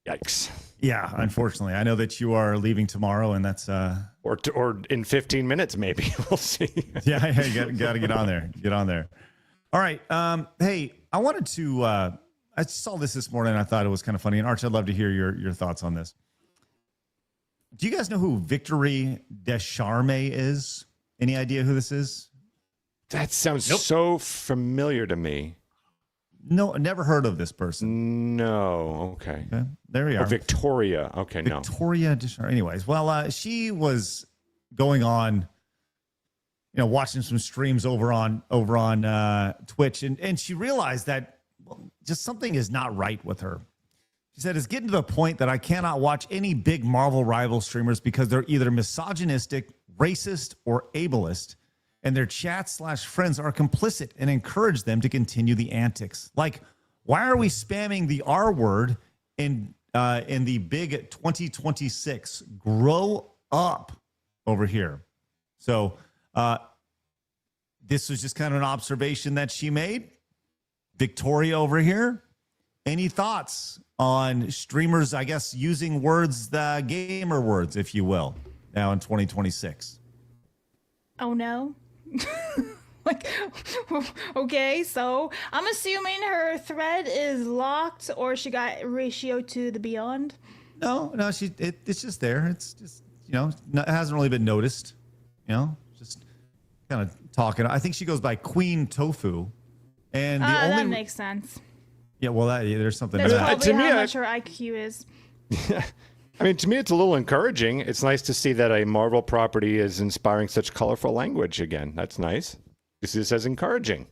Yikes. Yeah, unfortunately. I know that you are leaving tomorrow, and that's... Or in 15 minutes, maybe. We'll see. Yeah, you got to get on there. Get on there. All right. Hey, I wanted to... I saw this morning, and I thought it was kind of funny. And Arch, I'd love to hear your thoughts on this. Do you guys know who Victory Descharme is? Any idea who this is? That sounds so familiar to me. No, never heard of this person. No. Okay. There we are. Or Victoria. Okay. Victoria Descharme. Anyways, well, she was going on, watching some streams over on Twitch, and she realized that just something is not right with her. She said, it's getting to the point that I cannot watch any big Marvel rival streamers because they're either misogynistic, racist, or ableist, and their chat/friends are complicit and encourage them to continue the antics. Like, why are we spamming the R word and in the big 2026 grow up over here. So this was just kind of an observation that she made. Victoria over here, any thoughts on streamers, I guess, using words, the gamer words, if you will, now in 2026? Oh, no. Like, okay, so I'm assuming her thread is locked or she got ratioed to the beyond. No, it's just there. It's just, it hasn't really been noticed, just kind of talking. I think she goes by Queen Tofu. And that makes sense. Yeah, well, there's something That's to that. probably how much her IQ is. I mean, to me, it's a little encouraging. It's nice to see that a Marvel property is inspiring such colorful language again. That's nice. You see this as encouraging.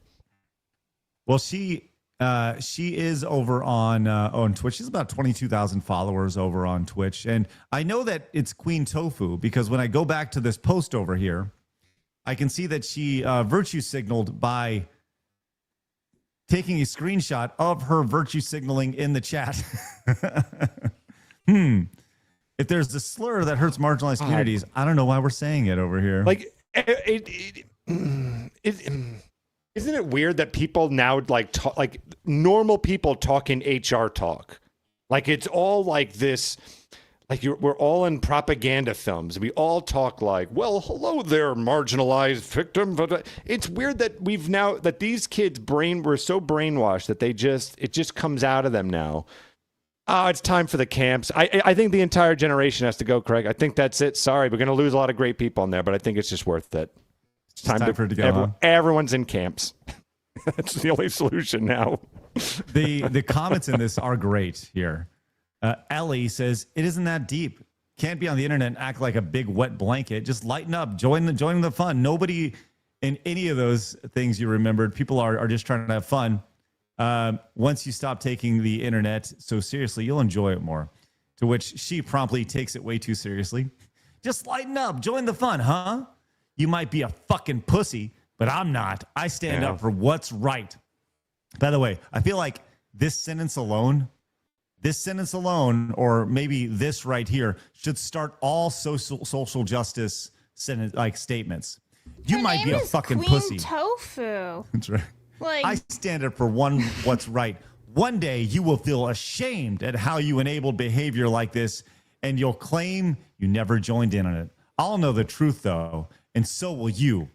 Well, she is over on Twitch. She's about 22,000 followers over on Twitch. And I know that it's Queen Tofu because when I go back to this post over here, I can see that she virtue signaled by taking a screenshot of her virtue signaling in the chat. If there's a slur that hurts marginalized communities, I don't know why we're saying it over here. Like, isn't it weird that people now talk like normal people talk in HR talk? Like it's all like this. Like we're all in propaganda films. We all talk like, well, hello there, marginalized victim. But it's weird that that these kids' were so brainwashed that it just comes out of them now. Oh, it's time for the camps. I think the entire generation has to go, Craig. I think that's it. Sorry, we're going to lose a lot of great people in there, but I think it's just worth it. It's time for it to go. Everyone's in camps. That's the only solution now. The comments in this are great here. Ellie says, it isn't that deep. Can't be on the internet and act like a big wet blanket. Just lighten up. Join the fun. Nobody in any of those things you remembered. People are just trying to have fun. Once you stop taking the internet so seriously, you'll enjoy it more. To which she promptly takes it way too seriously. Just lighten up. Join the fun, huh? You might be a fucking pussy, but I'm not. I stand up for what's right. By the way, I feel like this sentence alone, or maybe this right here, should start all social justice statements. You might be a fucking Queen pussy. Tofu. That's right. Like, I stand up for what's right. One day you will feel ashamed at how you enabled behavior like this, and you'll claim you never joined in on it. I'll know the truth, though, and so will you,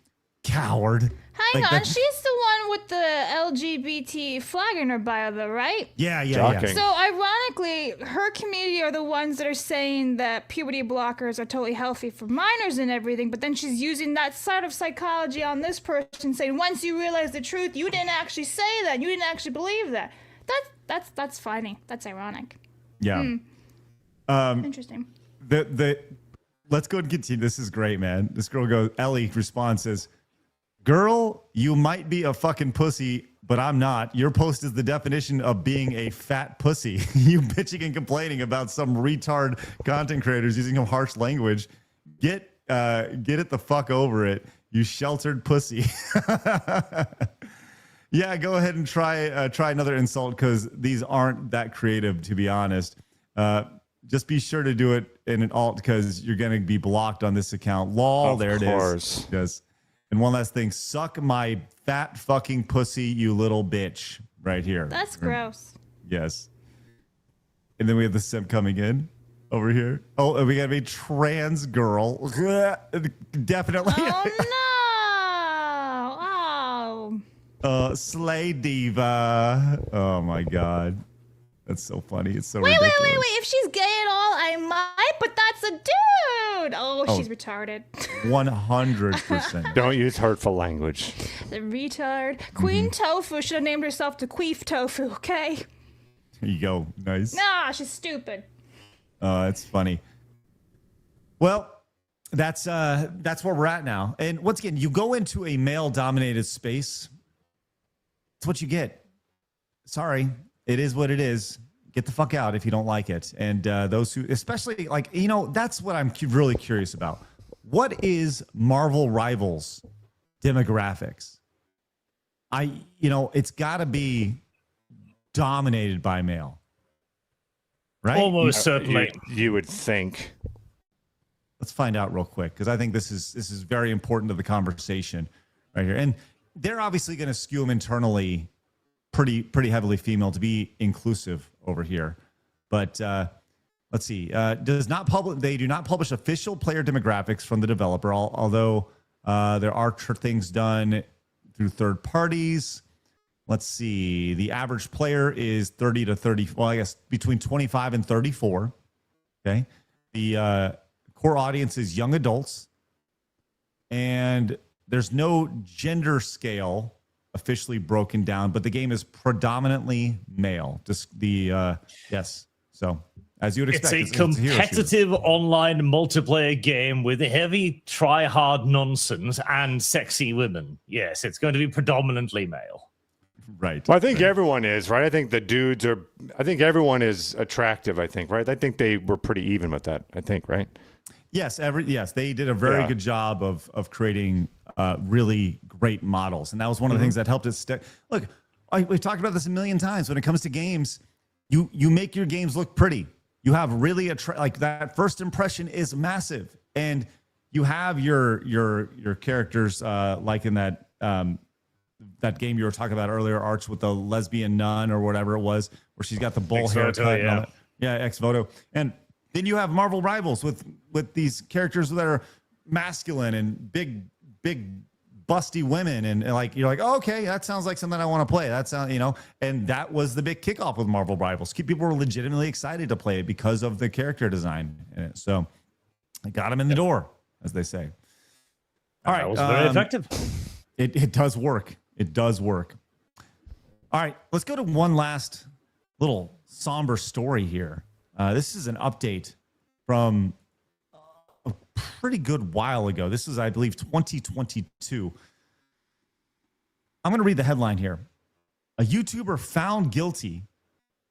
coward. Hang on, she's the one with the LGBT flag in her bio, though, right? Yeah. So, ironically, her community are the ones that are saying that puberty blockers are totally healthy for minors and everything, but then she's using that sort of psychology on this person, saying once you realize the truth, you didn't actually say that, you didn't actually believe that. That's funny. That's ironic. Yeah. Interesting. Let's go and continue. This is great, man. This girl goes, Ellie responds, says, girl, you might be a fucking pussy, but I'm not. Your post is the definition of being a fat pussy. You bitching and complaining about some retard content creators using some harsh language. Get it the fuck over it, you sheltered pussy. Yeah, go ahead and try another insult because these aren't that creative, to be honest. Just be sure to do it in an alt because you're going to be blocked on this account. Lol, there it is. Yes. And one last thing, suck my fat fucking pussy, you little bitch, right here. That's gross. Yes. And then we have the simp coming in over here. Oh, and we got to be trans girl. Definitely. Oh, no. Slay diva. Oh, my God. That's so funny. It's so ridiculous. Wait. If she's gay at all, I might, but that's a dude. Oh, she's retarded. 100%. Don't use hurtful language. The retard. Queen Tofu should have named herself to Queef Tofu, okay? There you go. Nice. Nah, she's stupid. It's funny. Well, that's where we're at now. And once again, you go into a male-dominated space. That's what you get. Sorry. It is what it is. Get the fuck out if you don't like it. And those who, especially that's what I'm really curious about. What is Marvel Rivals demographics? It's got to be dominated by male. right? Almost certainly. You would think. Let's find out real quick because I think this is very important to the conversation right here. And they're obviously going to skew them internally pretty heavily female to be inclusive over here. But let's see. They do not publish official player demographics from the developer, although there are things done through third parties. Let's see. The average player is 30 to 30. Well, I guess between 25 and 34. Okay. The core audience is young adults. And there's no gender scale officially broken down, but the game is predominantly male. Just yes. So as you would expect, it's a competitive online multiplayer game with heavy try-hard nonsense and sexy women. Yes, it's going to be predominantly male. Right. Well, I think everyone is, right? I think the dudes are, I think everyone is attractive, I think, right? I think they were pretty even with that, I think, right? Yes, they did a very good job of creating really great models. And that was one of the things that helped us look, we've talked about this a million times. When it comes to games, you make your games look pretty. You have really like that first impression is massive. And you have your characters like in that that game you were talking about earlier, Arch, with the lesbian nun or whatever it was, where she's got the bull haircut. Ex voto. And then you have Marvel Rivals with these characters that are masculine and big busty women, and like you're like, oh, okay, that sounds like something I want to play. That sounds, and that was the big kickoff with Marvel Rivals. People were legitimately excited to play it because of the character design in it. So I got them in the door, as they say. All right, that was very effective. It does work. It does work. All right, let's go to one last little somber story here. This is an update from a pretty good while ago. This is, I believe, 2022. I'm going to read the headline here. A YouTuber found guilty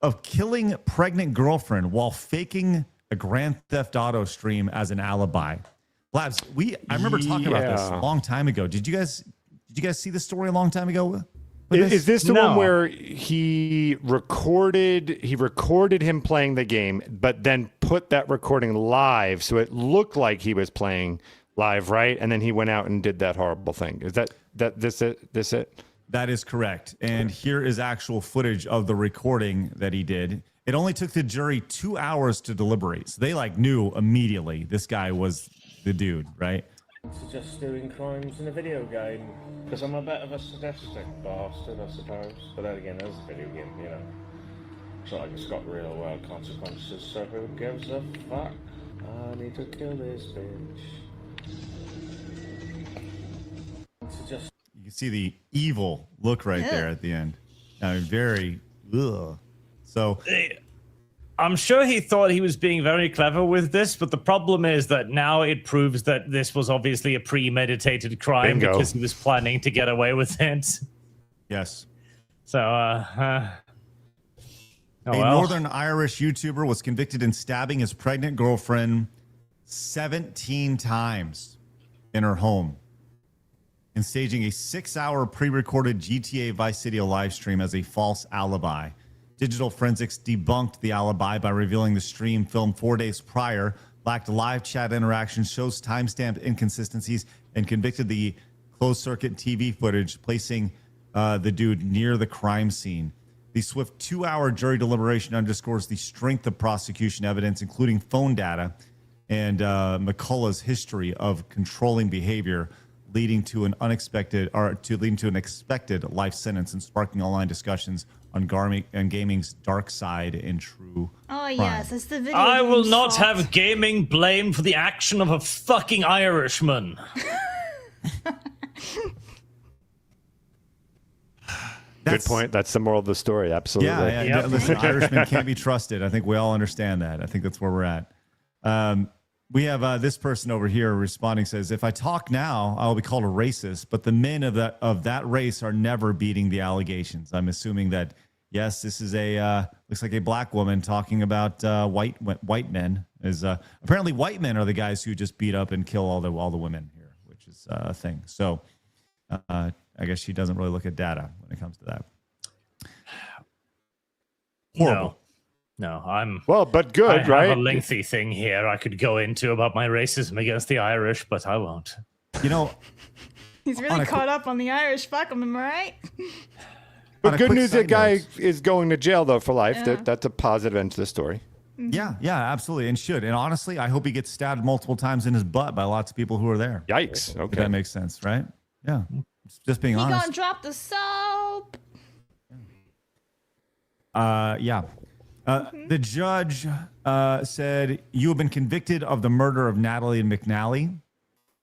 of killing pregnant girlfriend while faking a Grand Theft Auto stream as an alibi. Labs, I remember talking about this a long time ago. Did you guys see this story a long time ago? Is this the one where he recorded him playing the game, but then put that recording live so it looked like he was playing live, right? And then he went out and did that horrible thing. Is this it? That is correct. And here is actual footage of the recording that he did. It only took the jury 2 hours to deliberate. So they knew immediately this guy was the dude, right? To just doing crimes in a video game, because I'm a bit of a sadistic bastard, I suppose. But then again, there's a video game, It's not like it's got real world consequences, so who gives a fuck? I need to kill this bitch. You can see the evil look right there at the end. Very, ugh. So I'm sure he thought he was being very clever with this, but the problem is that now it proves that this was obviously a premeditated crime because he was planning to get away with it. Yes. So, a Northern Irish YouTuber was convicted in stabbing his pregnant girlfriend 17 times in her home and staging a 6-hour pre-recorded GTA Vice City live stream as a false alibi. Digital Forensics debunked the alibi by revealing the stream filmed 4 days prior, lacked live chat interaction, shows timestamp inconsistencies, and convicted the closed-circuit TV footage, placing the dude near the crime scene. The swift 2-hour jury deliberation underscores the strength of prosecution evidence, including phone data and McCullough's history of controlling behavior, leading to an expected life sentence and sparking online discussions on gaming's dark side and true crime. Yes, it's the video. I will not have gaming blamed for the action of a fucking Irishman. Good point. That's the moral of the story. Absolutely. Yeah. Listen, Irishmen can't be trusted. I think we all understand that. I think that's where we're at. We have this person over here responding, says, if I talk now, I will be called a racist, but the men of that race are never beating the allegations. I'm assuming that, yes, this is looks like a black woman talking about white men. Apparently white men are the guys who just beat up and kill all the women here, which is a thing. So I guess she doesn't really look at data when it comes to that. Horrible. No, I'm well, but good, I right? have a lengthy thing here I could go into about my racism against the Irish, but I won't. You know, He's really caught up on the Irish. Fuck him, am I right? But good news, that guy is going to jail though for life. Yeah. That's a positive end to the story. Yeah, absolutely, and should. And honestly, I hope he gets stabbed multiple times in his butt by lots of people who are there. Yikes. Okay. If that makes sense, right? Yeah. Just being He honest. gonna drop the soap. Yeah. The judge said, you have been convicted of the murder of Natalie and McNally.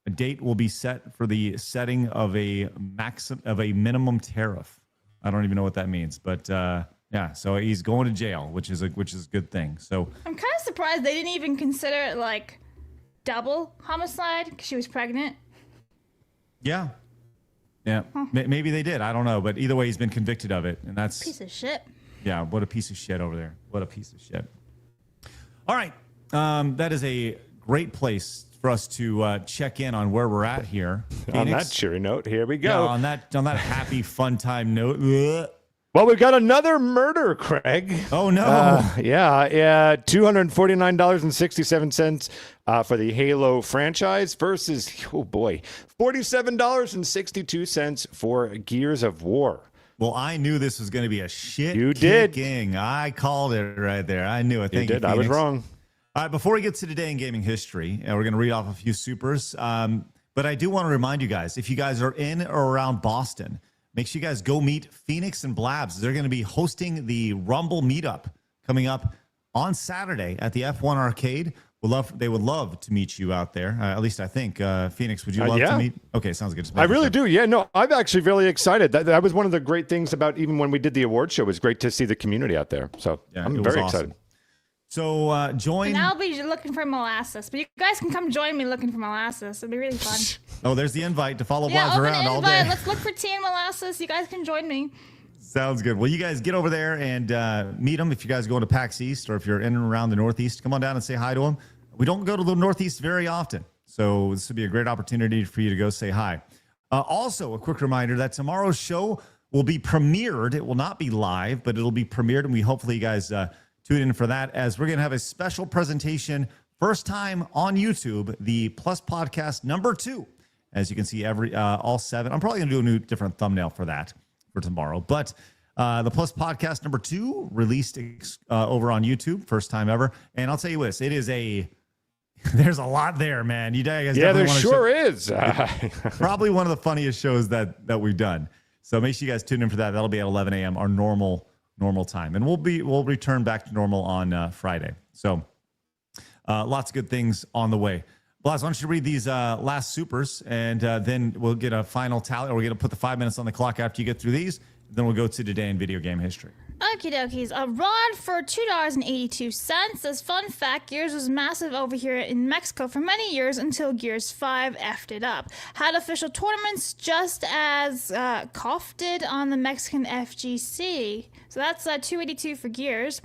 A date will be set for the setting of a minimum tariff. I don't even know what that means, but yeah. So he's going to jail, which is a good thing. So I'm kind of surprised they didn't even consider it like double homicide because she was pregnant. yeah. Maybe they did. I don't know, but either way, he's been convicted of it, and that's Piece of shit. Yeah, what a piece of shit over there. What a piece of shit. All right. That is a great place for us to check in on where we're at here. On that cheery note, here we go. Yeah, on that happy, fun time note. Ugh. Well, we've got another murder, Craig. Oh, no. Yeah. $249.67 for the Halo franchise versus, oh boy, $47.62 for Gears of War. Well, I knew this was going to be a shit. You did. Kicking. I called it right there. I knew it. Thank you, did. I was Phoenix. wrong. All right, before we get to today in gaming history, we're going to read off a few supers. But I do want to remind you guys, if you guys are in or around Boston, make sure you guys go meet Phoenix and Blabs. They're going to be hosting the Rumble meetup coming up on Saturday at the F1 Arcade. They would love to meet you out there. At least I think. Phoenix, would you love to meet? Okay, sounds good. I really do. Yeah, no, I'm actually really excited. That was one of the great things about even when we did the award show. It was great to see the community out there. So yeah, I'm very excited. So join. And I'll be looking for molasses, but you guys can come join me looking for molasses. It'll be really fun. Oh, there's the invite to follow Yeah, Blabs open around all invite. day. Let's look for tea and molasses. You guys can join me. Sounds good. Well, you guys get over there and meet them. If you guys go to PAX East or if you're in and around the Northeast, come on down and say hi to them. We don't go to the Northeast very often, so this would be a great opportunity for you to go say hi. Also, a quick reminder that tomorrow's show will be premiered. It will not be live, but it'll be premiered, and we hopefully you guys tune in for that, as we're going to have a special presentation, first time on YouTube, the Plus Podcast #2. As you can see, all 7. I'm probably going to do a new different thumbnail for that for tomorrow, but the Plus Podcast #2 released over on YouTube, first time ever. And I'll tell you this, it is there's a lot there, man. You guys there wanna sure is. Probably one of the funniest shows that we've done. So make sure you guys tune in for that. That'll be at 11 a.m. our normal time, and we'll return back to normal on Friday. So lots of good things on the way. Blas, why don't you read these last supers, and then we'll get a final tally. Or we're going to put the 5 minutes on the clock after you get through these. Then we'll go to today in video game history. Okie dokies. A rod for $2.82 says, fun fact, Gears was massive over here in Mexico for many years until Gears 5 effed it up. Had official tournaments just as KOF did on the Mexican FGC. So that's $2.82 for Gears.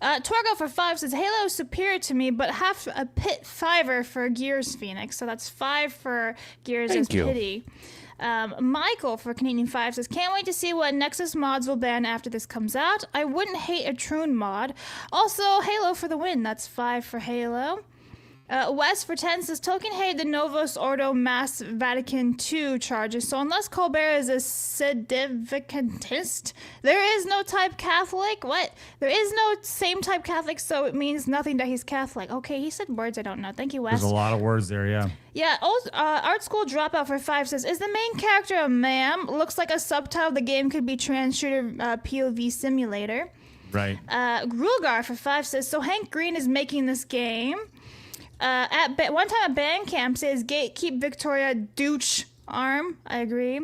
Torgo for 5 says, Halo is superior to me, but half a pit fiver for Gears Phoenix. So that's 5 for Gears as pity. Michael for Canadian 5 says, can't wait to see what Nexus mods will ban after this comes out. I wouldn't hate a Troon mod. Also, Halo for the win. That's 5 for Halo. Wes for 10 says, Tolkien hated the Novus Ordo Mass Vatican II charges, so unless Colbert is a sedevacantist, there is no type Catholic. What? There is no same type Catholic, so it means nothing that he's Catholic. Okay, he said words I don't know. Thank you, Wes. There's a lot of words there, yeah. Yeah, Art School Dropout for 5 says, is the main character a ma'am? Looks like a subtitle the game could be trans shooter POV simulator. Right. Grulgar for 5 says, so Hank Green is making this game. One time at Bandcamp says, gatekeep Victoria Dooch arm. I agree.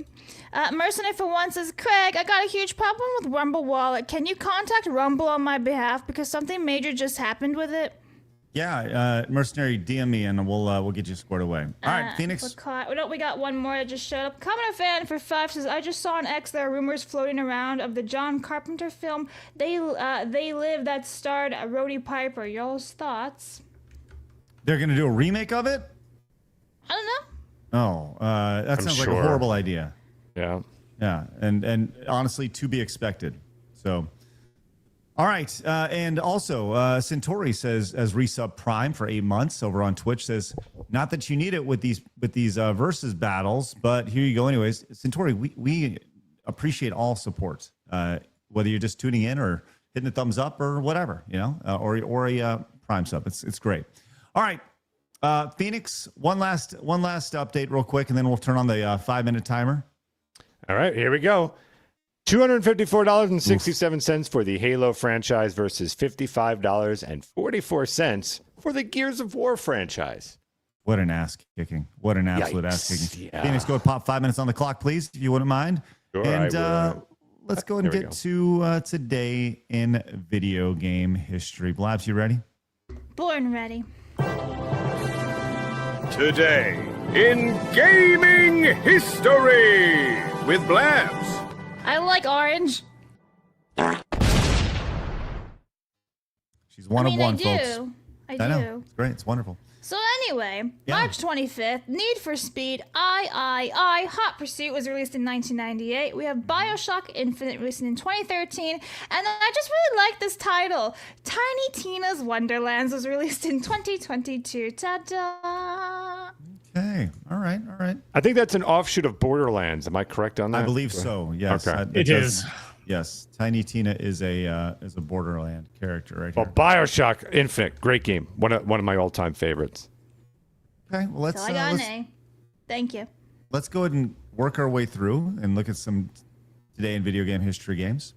Mercenary for 1 says, Craig, I got a huge problem with Rumble Wallet. Can you contact Rumble on my behalf because something major just happened with it? Yeah, Mercenary, DM me and we'll get you squared away. All right, Phoenix. We got one more that just showed up. Commenter fan for 5 says, I just saw on X there are rumors floating around of the John Carpenter film They Live that starred Roddy Piper. Y'all's thoughts? They're going to do a remake of it? I don't know. Oh, that sounds like a horrible idea. Yeah. Yeah, and honestly, to be expected. So, All right. And also, Centauri says, as resub Prime for 8 months over on Twitch, says, not that you need it with these versus battles, but here you go anyways. Centauri, we appreciate all support, whether you're just tuning in or hitting a thumbs up or whatever, or a Prime sub. It's great. All right. Phoenix, one last update real quick, and then we'll turn on the 5-minute timer. All right, here we go. $254.67 for the Halo franchise versus $55.44 for the Gears of War franchise. What an ass kicking. What an absolute ass kicking. Yeah. Phoenix, go and pop 5 minutes on the clock, please, if you wouldn't mind. Sure, and let's go and There we get to today in video game history. Blabs, you ready? Born ready. Today in gaming history with Blabs. I like orange. She's one of one, folks. I know. do. It's great. It's wonderful. So anyway, Yeah. March 25th, Need for Speed I, Hot Pursuit was released in 1998. We have Bioshock Infinite released in 2013. And then I just really like this title. Tiny Tina's Wonderlands was released in 2022. Ta-da! Okay. All right. I think that's an offshoot of Borderlands. Am I correct on that? I believe so. Yes. Okay. It is. Yes. Tiny Tina is a Borderland character right Well, here. Bioshock Infinite, great game. One of my all-time favorites. Okay. Well, So I got an A. Thank you. let's go ahead and work our way through and look at some today in video game history games.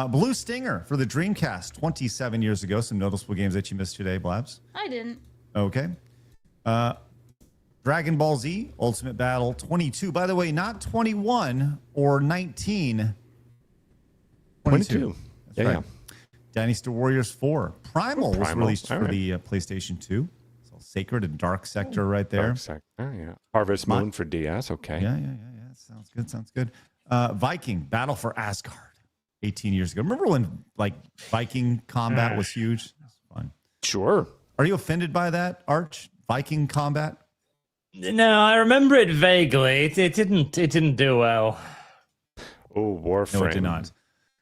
Blue Stinger for the Dreamcast 27 years ago. Some noticeable games that you missed today, Blabs. I didn't. Okay. Dragon Ball Z Ultimate Battle 22. By the way, not 21 or 19. 22. That's Yeah, right. Dynasty Warriors 4. Primal was Primal. released All for right. the PlayStation 2. So Sacred and Dark Sector right there. Dark Sector, yeah. Harvest Moon for DS, okay. Yeah. Sounds good. Viking Battle for Asgard 18 years ago. Remember when Viking combat was huge? That's fun. Sure. Are you offended by that, Arch? Viking combat? No, I remember it vaguely. It didn't do well. Oh, Warframe. No, it did not.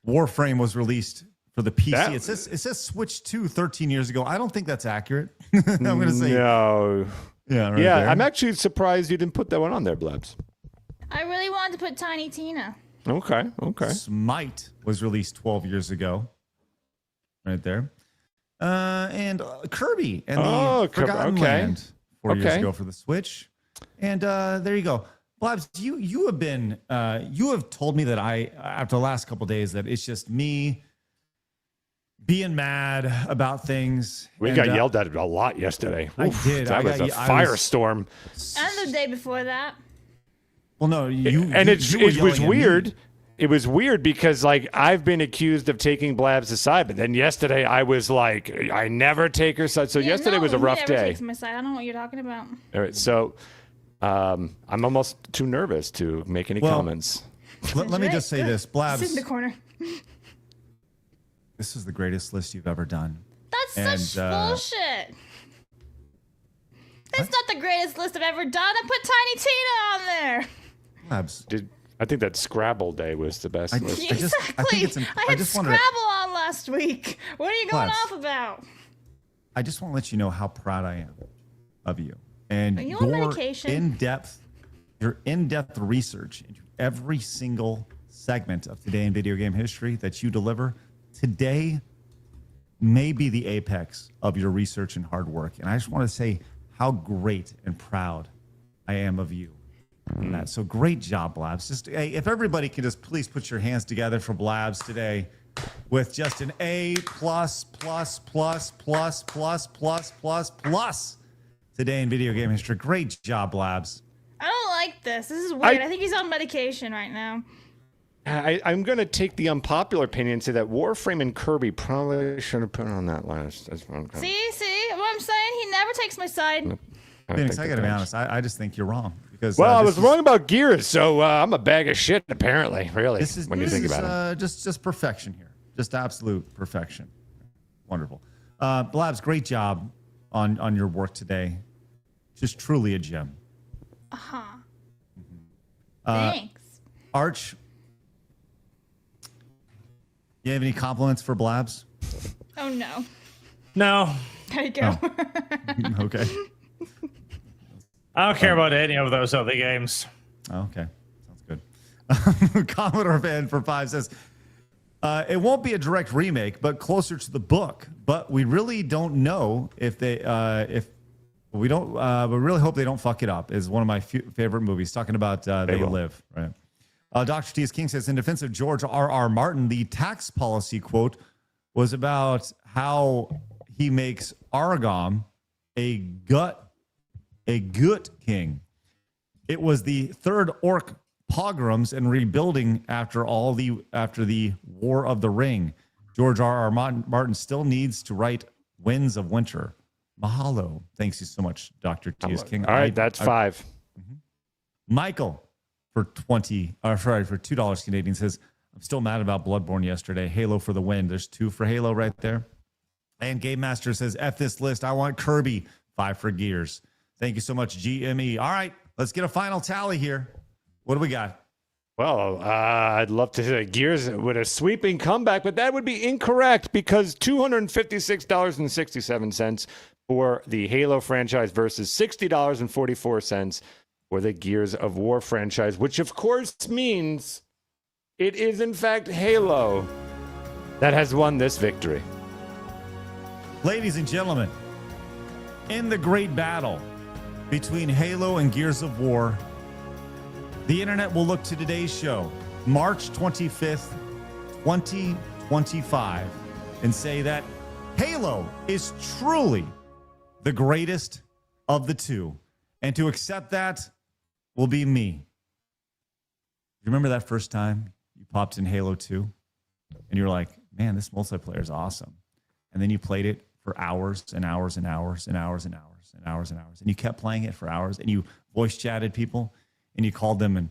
Warframe was released for the PC. That- It says Switch 2 13 years ago. I don't think that's accurate. I'm going to say No. Yeah, right Yeah, there. I'm actually surprised you didn't put that one on there, Blabs. I really wanted to put Tiny Tina. Okay. Smite was released 12 years ago. Right there. And Kirby and the Forgotten Land 4 years ago for the Switch. And there you go. Blabs, you have been you have told me that after the last couple of days that it's just me being mad about things. We got yelled at a lot yesterday. I Oof, did. That was a firestorm. And the day before that. Well, no, it was weird. It was weird because I've been accused of taking Blabs' side, but then yesterday I was like, I never take her side. So yesterday was a rough He never day. takes my side. I don't know what you're talking about. All right, so I'm almost too nervous to make any comments. Let me just say this, Blabs. Sit in the corner. This is the greatest list you've ever done. That's such bullshit. That's not the greatest list I've ever done. I put Tiny Tina on there. Blabs. I think that Scrabble Day was the best list. Exactly. I had Scrabble on last week. What are you going Blabs. off about? I just want to let you know how proud I am of you and Are you on medication? your in-depth research into every single segment of today in video game history that you deliver. Today may be the apex of your research and hard work, and I just want to say how great and proud I am of you. On that. So great job, Blabs. Just if everybody could just please put your hands together for Blabs today with just an A plus today in video game history. Great job, Blabs. I don't like this. This is weird. I think he's on medication right now. I'm going to take the unpopular opinion and say that Warframe and Kirby probably should have put on that list. That's what I'm kind See what I'm saying? He never takes my side. Phoenix, I got to be honest. I just think you're wrong because I was wrong about Gears, so I'm a bag of shit. Apparently, really. When you think about it, just perfection here, just absolute perfection. Wonderful, Blabs. Great job on your work today. Just truly a gem. Thanks. Arch. You have any compliments for Blabs? Oh no. No. There you go. Oh. Okay. I don't care about any of those other games. Okay. Sounds good. Commodore Fan for 5 says, it won't be a direct remake, but closer to the book. But we really don't know if they, we really hope they don't fuck it up. Is one of my favorite movies. Talking about They Live, right? Dr. T.S. King says, in defense of George R.R. Martin, the tax policy quote was about how he makes Aragorn a gut king. It was the third orc pogroms and rebuilding after the War of the Ring. George R.R. Martin still needs to write Winds of Winter. Mahalo. Thanks you so much, Dr. T.S. King. All right, that's 5. Michael for $2 Canadian says, I'm still mad about Bloodborne yesterday. Halo for the win. There's 2 for Halo right there. And Game Master says, F this list. I want Kirby. 5 for Gears. Thank you so much, GME. All right, let's get a final tally here. What do we got? Well, I'd love to say Gears with a sweeping comeback, but that would be incorrect because $256.67 for the Halo franchise versus $60.44 for the Gears of War franchise, which of course means it is in fact Halo that has won this victory. Ladies and gentlemen, in the great battle between Halo and Gears of War, the internet will look to today's show, March 25th, 2025, and say that Halo is truly the greatest of the two. And to accept that will be me. You remember that first time you popped in Halo 2 and you were like, man, this multiplayer is awesome. And then you played it for hours and hours and hours and hours and hours and hours and hours. And you kept playing it for hours and you voice chatted people and you called them a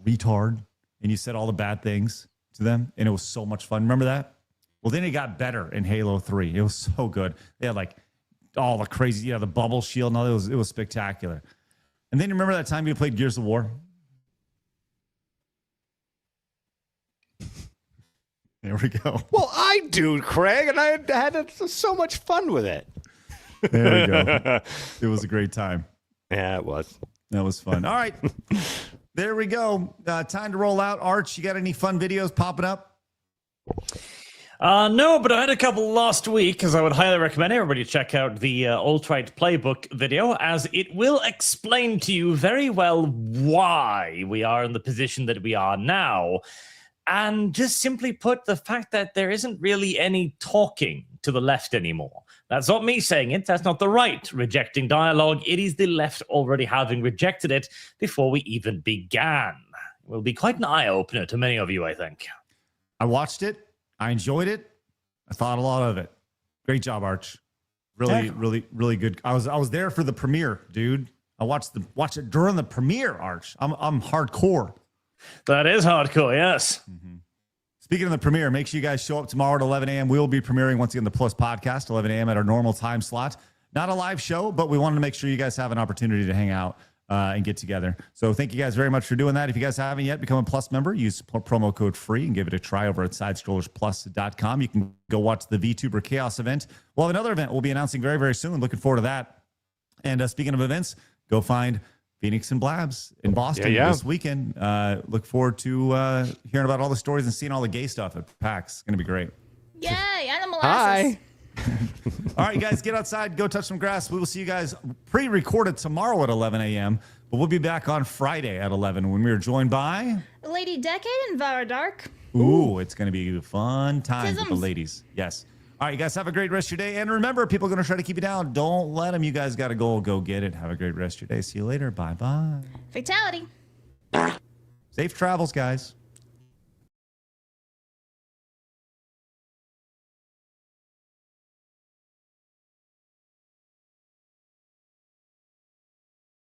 retard and you said all the bad things to them. And it was so much fun. Remember that? Well, then it got better in Halo 3. It was so good. They had like all the crazy, the bubble shield and all that. It was spectacular. And then you remember that time you played Gears of War? There we go. Well, I do, Craig, and I had so much fun with it. There we go. It was a great time. Yeah, it was. That was fun. All right. There we go. Time to roll out. Arch, you got any fun videos popping up? No, but I had a couple last week, because I would highly recommend everybody check out the Alt-Right Playbook video, as it will explain to you very well why we are in the position that we are now. And just simply put, the fact that there isn't really any talking to the left anymore. That's not me saying it. That's not the right rejecting dialogue. It is the left already having rejected it before we even began. It will be quite an eye-opener to many of you, I think. I watched it. I enjoyed it. I thought a lot of it. Great job, Arch. Really, really, really good. I was there for the premiere, dude. I watched it during the premiere, Arch. I'm hardcore. That is hardcore, yes. Mm-hmm. Speaking of the premiere, make sure you guys show up tomorrow at 11 a.m. We will be premiering once again the Plus podcast, 11 a.m. at our normal time slot. Not a live show, but we wanted to make sure you guys have an opportunity to hang out and get together. So thank you guys very much for doing that. If you guys haven't yet, become a Plus member. Use promo code FREE and give it a try over at SidescrollersPlus.com. You can go watch the VTuber Chaos event. We'll have another event we'll be announcing very, very soon. Looking forward to that. And speaking of events, go find Phoenix and Blabs in Boston this weekend. Look forward to hearing about all the stories and seeing all the gay stuff at PAX. It's going to be great. Yay, animal Hi. All right, you guys, get outside, go touch some grass. We will see you guys pre-recorded tomorrow at 11 a.m., but we'll be back on Friday at 11 when we are joined by Lady Decade and Vara Dark. Ooh, it's going to be a fun time with the Tisms. ladies. Yes. All right, you guys have a great rest of your day. And remember, people are going to try to keep you down. Don't let them. You guys got to go get it. Have a great rest of your day. See you later. Bye-bye. Fatality. Safe travels, guys.